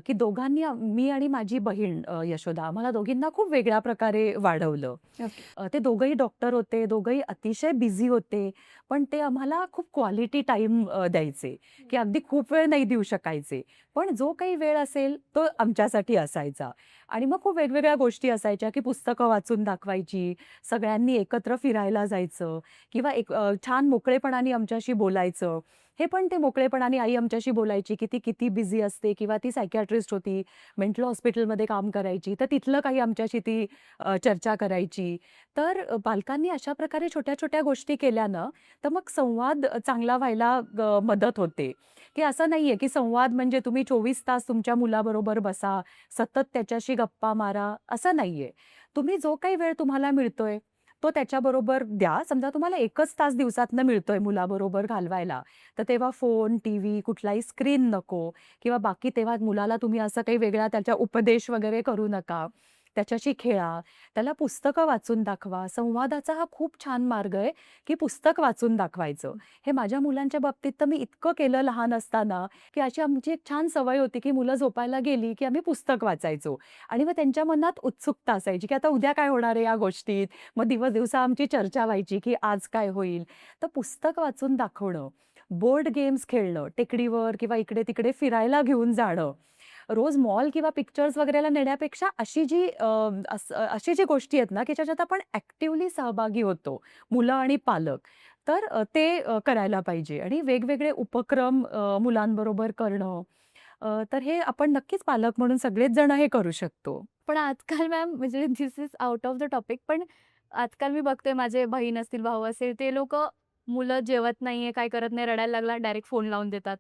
S1: की दोघांनी मी आणि माझी बहीण यशोदा आम्हाला दोघींना खूप वेगळ्या प्रकारे वाढवलं.
S2: ओके.
S1: ते दोघंही डॉक्टर होते, दोघंही अतिशय बिझी होते, पण ते आम्हाला खूप क्वालिटी टाईम द्यायचे, की अगदी खूप वेळ नाही देऊ शकायचे. पण जो काही वेळ असेल तो आमच्यासाठी असायचा आणि मग खूप वेगवेगळ्या गोष्टी असायच्या, की पुस्तकं वाचून दाखवायची, सगळ्यांनी एकत्र फिरायला जायचं किंवा एक छान मोकळेपणाने आमच्याशी बोलायचं. हे पण ते मोकळेपणाने आई आमच्याशी बोलायची, की ती किती बिझी असते किंवा ती सायकियाट्रिस्ट होती, मेंटल हॉस्पिटलमध्ये काम करायची, तर तिथलं काही आमच्याशी ती चर्चा करायची. तर पालकांनी अशा प्रकारे छोट्या-छोट्या गोष्टी केल्या ना, तर मग संवाद चांगला व्हायला मदत होते, की असं नाहीये, की संवाद म्हणजे तुम्ही 24 तास तुमच्या मुलाबरोबर बसा, सतत त्याच्याशी गप्पा मारा, असं नाहीये. तुम्ही जो काही वेळ तुम्हाला मिळतोय, तो त्याच्याबरोबर द्या. समजा तुम्हाला 1च तास दिवसातनं मिळतोय मुलाबरोबर घालवायला, तर तेव्हा फोन, टीव्ही, कुठलाही स्क्रीन नको किंवा बाकी तेव्हा मुलाला तुम्ही असं काही वेगळा त्याच्या उपदेश वगैरे करू नका. त्याच्याशी खेळा, त्याला पुस्तकं वाचून दाखवा. संवादाचा हा खूप छान मार्ग आहे, की पुस्तक वाचून दाखवायचं. हे माझ्या मुलांच्या बाबतीत तर मी इतकं केलं लहान असताना, की अशी आमची एक छान सवय होती, की मुलं झोपायला गेली, की आम्ही पुस्तक वाचायचो आणि मग त्यांच्या मनात उत्सुकता असायची, की आता उद्या काय होणार आहे या गोष्टीत. मग दिवसा आमची चर्चा व्हायची, की आज काय होईल. तर पुस्तक वाचून दाखवणं, बोर्ड गेम्स खेळणं, टेकडीवर किंवा इकडे-तिकडे फिरायला घेऊन जाणं. रोज मॉल किंवा पिक्चर्स वगैरेला नेण्यापेक्षा अशी जी गोष्टी आहेत ना, की ज्याच्यात आपण ॲक्टिव्हली सहभागी होतो, मुलं आणि पालक. तर ते करायला पाहिजे आणि वेगवेगळे उपक्रम मुलांबरोबर करणं. तर हे आपण नक्कीच पालक म्हणून सगळेच जण हे करू शकतो.
S2: पण आजकाल मॅम, म्हणजे this is out of the topic, पण आजकाल मी बघते माझे बहीण असतील, भाऊ असेल, ते लोकं मुलं जेवत नाहीये, काय करत नाही, रडायला लागला, डायरेक्ट फोन लावून देतात.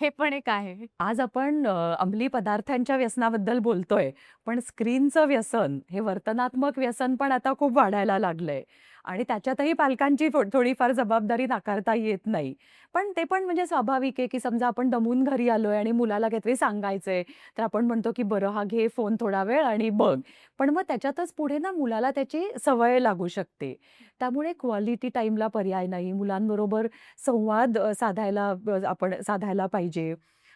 S2: हे पण एक आहे.
S1: आज आपण अंमली पदार्थांच्या व्यसनाबद्दल बोलतोय, पण स्क्रीनचं व्यसन, हे वर्तनात्मक व्यसन पण आता खूप वाढायला लागलंय आणि त्याच्यातही पालकांची थोडीफार जबाबदारी नाकारता येत नाही. पण ते पण म्हणजे स्वाभाविक आहे, की समजा आपण दमून घरी आलोय आणि मुलाला काहीतरी सांगायचंय, तर आपण म्हणतो, की "बरं, हा घे फोन थोडा वेळ आणि बघ." पण मग त्याच्यातच पुढे ना मुलाला त्याची सवय लागू शकते. त्यामुळे क्वालिटी टाईमला पर्याय नाही. मुलांबरोबर संवाद आपण साधायला पाहिजे.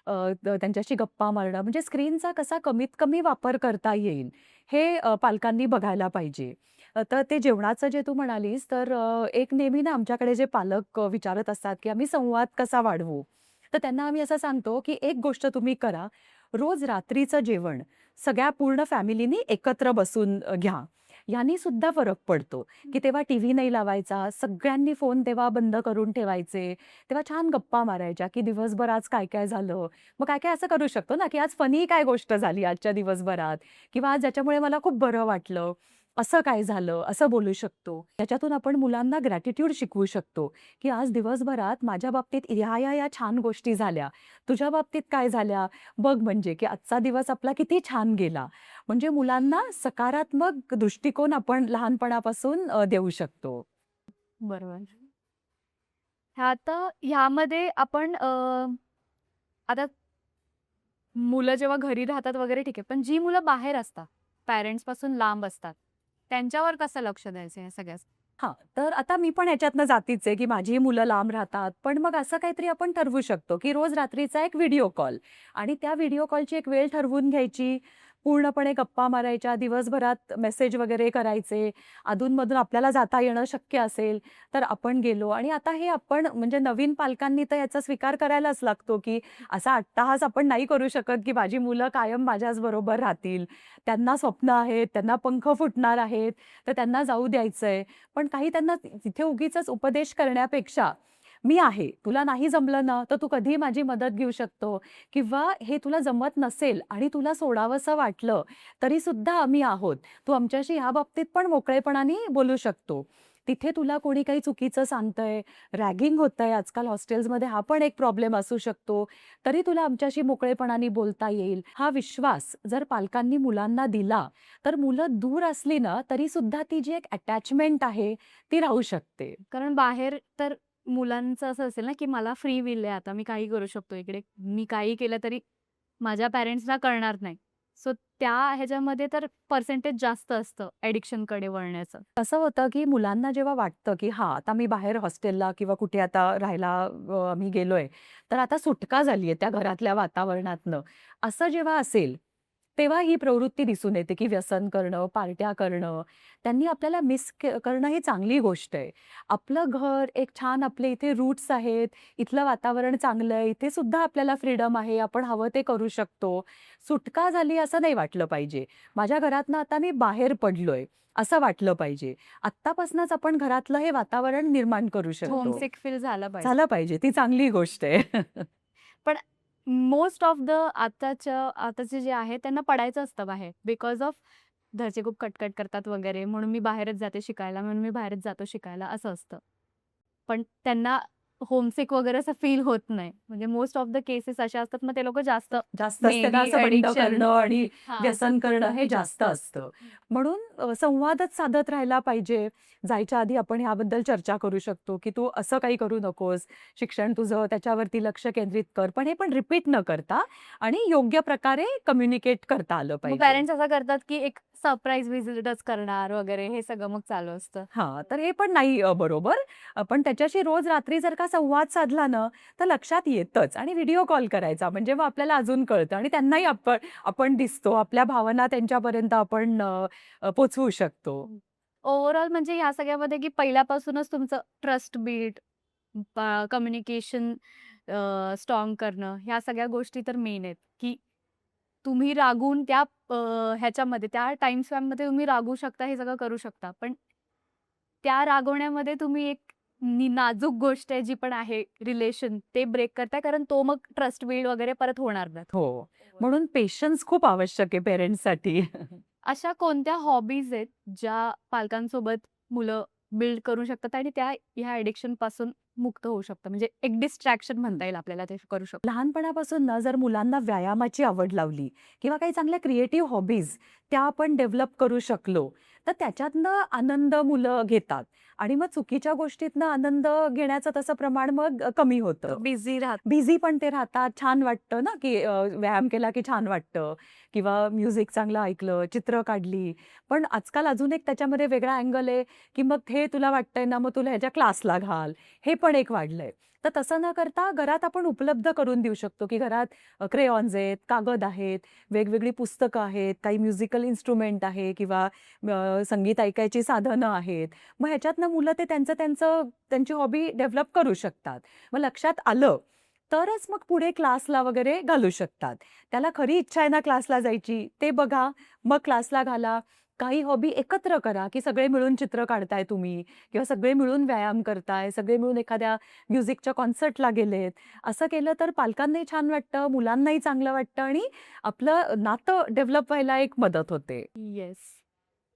S1: त्यांच्याशी गप्पा मारणं म्हणजे स्क्रीनचा कसा कमीत कमी वापर करता येईल, हे पालकांनी बघायला पाहिजे. तर ते जेवणाचं जे तू म्हणालीस, तर एक नेहमी ना आमच्याकडे जे पालक विचारत असतात, की आम्ही संवाद कसा वाढवू? तर त्यांना आम्ही असं सांगतो, की एक गोष्ट तुम्ही करा, रोज रात्रीचं जेवण सगळ्या पूर्ण फॅमिलीनी एकत्र बसून घ्या. यानी सुद्धा फरक पडतो, की तेव्हा टीव्ही नाही लावायचा, सगळ्यांनी फोन तेव्हा बंद करून ठेवायचे. तेव्हा छान गप्पा मारायच्या, की दिवसभर आज काय-काय झालं? मग काय-काय असं करू शकतो ना, की आज फनी काय गोष्ट झाली आजच्या दिवसभरात किंवा आज ज्याच्यामुळे मला खूप बरं वाटलं. असं काय झालं? असं बोलू शकतो. त्याच्यातून आपण मुलांना ग्रॅटिट्यूड शिकवू शकतो, की आज दिवसभरात माझ्या बाबतीत ह्या छान गोष्टी झाल्या. तुझ्या बाबतीत काय झाल्या? बघ म्हणजे, की आजचा दिवस आपला किती छान गेला. म्हणजे मुलांना सकारात्मक दृष्टिकोन आपण लहानपणापासून देऊ शकतो.
S2: बरोबर. आता ह्यामध्ये आपण आता मुलं जेव्हा घरी राहतात वगैरे ठीक आहे. पण जी मुलं बाहेर असतात, पॅरेंट्सपासून लांब असतात, त्यांच्यावर कसं लक्ष द्यायचं या सगळ्या
S1: हां, तर आता मी पण ह्याच्यातनं जातीच आहे, की माझीही मुलं लांब राहतात. पण मग असं काहीतरी आपण ठरवू शकतो, की रोज रात्रीचा एक व्हिडिओ कॉल आणि त्या व्हिडिओ कॉलची एक वेळ ठरवून घ्यायची. पूर्णपणे गप्पा मारायच्या, दिवसभरात मेसेज वगैरे करायचे. अधून-मधून आपल्याला जाता येणं शक्य असेल, तर आपण गेलो आणि आता हे आपण म्हणजे नवीन पालकांनी तर याचा स्वीकार करायलाच लागतो, की असा अट्टाहास आपण नाही करू शकत, की माझी मुलं कायम माझ्याच बरोबर राहतील. त्यांना स्वप्न आहेत, त्यांना पंख फुटणार आहेत, तर त्यांना जाऊ द्यायचंय. पण काही त्यांना तिथे उगीचच उपदेश करण्यापेक्षा, "मी आहे. तुला नाही जमलं ना, तर तू कधीही माझी मदत घेऊ शकतो किंवा हे तुला जमत नसेल आणि तुला सोडावसं वाटलं, तरी सुद्धा आम्ही आहोत. तू आमच्याशी ह्या बाबतीत पण मोकळेपणाने बोलू शकतो. तिथे तुला कोणी काही चुकीचं सांगतंय, रॅगिंग होतंय आजकाल हॉस्टेल्समध्ये हा पण एक प्रॉब्लेम असू शकतो. तरी तुला आमच्याशी मोकळेपणाने बोलता येईल." हा विश्वास जर पालकांनी मुलांना दिला, तर मुलं दूर असली ना, तरी सुद्धा ती जी एक अटॅचमेंट आहे, ती राहू शकते.
S2: कारण बाहेर तर मुलांचं असं असेल ना, की मला फ्री विल आहे आता मी काही करू शकतो इकडे. मी काही केलं तरी माझ्या पॅरेंट्सना कळणार नाही. सो त्या ह्याच्यामध्ये तर पर्सेंटेज जास्त असतं ॲडिक्शनकडे वळण्याचं.
S1: कसं होतं, की मुलांना जेव्हा वाटतं, की हां, आता मी बाहेर हॉस्टेलला किंवा कुठे आता राहायला आम्ही गेलोय, तर आता सुटका झालीये त्या घरातल्या वातावरणातनं. असं जेव्हा असेल, तेव्हा ही प्रवृत्ती दिसून येते, की व्यसन करणं, पार्ट्या करणं. त्यांनी आपल्याला मिस करणं ही चांगली गोष्ट आहे. आपलं घर एक छान आपले इथे रूट्स आहेत, इथलं वातावरण चांगलं आहे, इथे सुद्धा आपल्याला फ्रीडम आहे, आपण हवं ते करू शकतो. सुटका झाली असं नाही वाटलं पाहिजे. माझ्या घरातनं आता मी बाहेर पडलोय. असं वाटलं पाहिजे. आत्तापासूनच आपण घरातलं हे वातावरण निर्माण करू शकतो.
S2: होमसिक फील झालं पाहिजे.
S1: झालं पाहिजे. ती चांगली गोष्ट आहे.
S2: पण मोस्ट ऑफ द आताचे जे आहे त्यांना पडायचं असतं बाहेर बिकॉज ऑफ घरचे खूप कटकट करतात वगैरे म्हणून मी बाहेरच जाते शिकायला, म्हणून मी बाहेरच जातो शिकायला असं असतं. पण त्यांना होमसिक वगैरे असं फील होत नाही. म्हणजे मोस्ट ऑफ द केसेस अशा असतात मग ते लोकं जास्त
S1: जास्तच
S2: मे
S1: त्यांना
S2: बी
S1: असं बंड
S2: ॲडिक्शन
S1: करणं आणि
S2: हां.
S1: व्यसन करणं हे जास्त असतं. म्हणून संवादच साधत राहायला पाहिजे. जायच्या आधी आपण ह्याबद्दल चर्चा करू शकतो, की तू असं काही करू नकोस. शिक्षण तुझं त्याच्यावरती लक्ष केंद्रित कर. पण हे पण रिपीट न करता आणि योग्य प्रकारे कम्युनिकेट करता आलं
S2: मग
S1: पाहिजे.
S2: पॅरेंट्स असं करतात, की एक सरप्राईज व्हिजिटच करणार वगैरे हे सगळं मग चालू असतं.
S1: हां, तर हे पण नाही बरोबर. पण त्याच्याशी रोज रात्री जर का संवाद साधला ना, तर लक्षात येतच आणि व्हिडिओ कॉल करायचा म्हणजे मग आपल्याला अजून कळतं आणि त्यांनाही आपण आपण दिसतो. आपल्या भावना त्यांच्यापर्यंत आपण पोहोचवू शकतो.
S2: ओव्हरऑल म्हणजे ह्या सगळ्यामध्ये, की पहिल्यापासूनच तुमचं ट्रस्ट बिल्ड, कम्युनिकेशन करणं, ह्या सगळ्या गोष्टी तर मेन आहेत, की तुम्ही रागवून त्या ह्याच्यामध्ये त्या टाईम स्पॅनमध्ये तुम्ही रागवू शकता, हे सगळं करू शकता. पण त्या रागवण्यामध्ये तुम्ही एक नाजूक गोष्ट आहे जी पण आहे रिलेशन ते ब्रेक करताय कारण तो मग ट्रस्ट बिल्ड वगैरे परत होणार नाही.
S1: हो. म्हणून पेशन्स खूप आवश्यक आहे पेरेंट्ससाठी.
S2: अशा कोणत्या हॉबीज आहेत ज्या पालकांसोबत मुलं बिल्ड करू शकतात आणि त्या ह्या ॲडिक्शनपासून मुक्त होऊ शकतात. म्हणजे एक डिस्ट्रॅक्शन म्हणता येईल आपल्याला ते करू शकतो.
S1: लहानपणापासून ना जर मुलांना व्यायामाची आवड लावली किंवा काही चांगल्या क्रिएटिव्ह हॉबीज त्या आपण डेव्हलप करू शकलो, तर त्याच्यातनं आनंद मुलं घेतात आणि मग चुकीच्या गोष्टीतनं आनंद घेण्याचं तसं प्रमाण मग कमी होतं.
S2: बिझी राहत
S1: बिझी पण ते राहतात. छान वाटतं ना, की व्यायाम केला की छान वाटतं किंवा म्युझिक चांगलं ऐकलं, चित्र काढली. पण आजकाल अजून एक त्याच्यामध्ये वेगळा अँगल आहे, की मग हे तुला वाटतंय ना, मग तुला ह्याच्या क्लासला घाल. हे पण एक वाढलंय. तर तसं न करता घरात आपण उपलब्ध करून देऊ शकतो, की घरात क्रेयॉन्स आहेत, कागद आहेत, वेगवेगळी पुस्तकं आहेत, काही म्युझिकल इन्स्ट्रुमेंट आहे किंवा संगीत ऐकायची साधनं आहेत. मग ह्याच्यातनं मुलं ते त्यांची हॉबी डेव्हलप करू शकतात. मग लक्षात आलं, तरच मग पुढे क्लासला वगैरे घालू शकतात. त्याला खरी इच्छा आहे ना क्लासला जायची, ते बघा, मग क्लासला घाला. काही हॉबी एकत्र करा, की सगळे मिळून चित्र काढताय तुम्ही किंवा सगळे मिळून व्यायाम करताय, सगळे मिळून एखाद्या म्युझिकच्या कॉन्सर्टला गेलेत. असं केलं तर पालकांनाही छान वाटतं, मुलांनाही चांगलं वाटतं आणि आपलं नातं डेव्हलप व्हायला एक मदत होते.
S2: येस.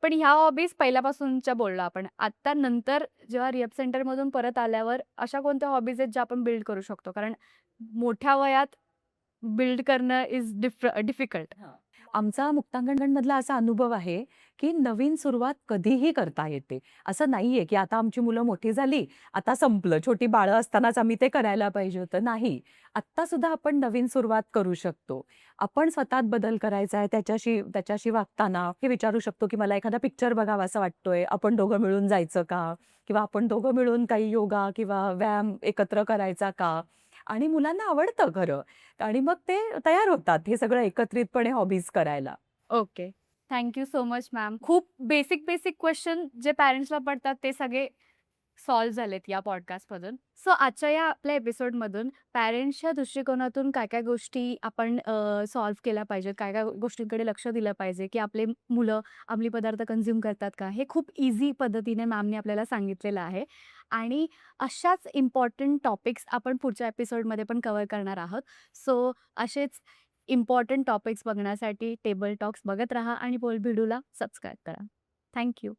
S2: पण ह्या हॉबीज पहिल्यापासूनच्या बोललो आपण. आता नंतर जेव्हा रिहॅब सेंटरमधून परत आल्यावर अशा कोणत्या हॉबीज आहेत ज्या आपण बिल्ड करू शकतो? कारण मोठ्या वयात बिल्ड करणं इज डिफिकल्ट.
S1: आमचा मुक्तांगणमधला असा अनुभव आहे, की नवीन सुरुवात कधीही करता येते. असं नाहीये, की आता आमची मुलं मोठी झाली, आता संपलं. छोटी बाळं असतानाच आम्ही ते करायला पाहिजे होतं. नाही. आत्ता सुद्धा आपण नवीन सुरुवात करू शकतो. आपण स्वतःत बदल करायचा आहे त्याच्याशी त्याच्याशी वागताना हे विचारू शकतो, की मला एखादा पिक्चर बघावासा वाटतोय. आपण दोघं मिळून जायचं का? किंवा आपण दोघं मिळून काही योगा किंवा व्यायाम एकत्र करायचा का? आणि मुलांना आवडतं खरं. आणि मग ते तयार होतात हे सगळं एकत्रितपणे हॉबीज करायला.
S2: Okay. Thank you so much ma'am. खूप बेसिक क्वेश्चन जे पॅरेंट्सला पडतात ते सगळे सॉल्व्ह झालेत या पॉडकास्टमधून. सो आजच्या या आपल्या एपिसोडमधून पॅरेंट्सच्या दृष्टिकोनातून काय-काय गोष्टी आपण सॉल्व्ह केल्या पाहिजेत, काय-काय गोष्टींकडे लक्ष दिलं पाहिजे, की आपले मुलं अंमली पदार्थ कन्झ्युम करतात का? हे खूप ईझी पद्धतीने मॅमनी आपल्याला सांगितलेलं आहे. आणि अशाच इम्पॉर्टंट टॉपिक्स आपण पुढच्या एपिसोडमध्ये पण कव्हर करणार आहोत. सो असेच इम्पॉर्टंट टॉपिक्स बघण्यासाठी टेबल टॉक्स बघत राहा आणि बोलबिडूला सबस्क्राईब करा. Thank you.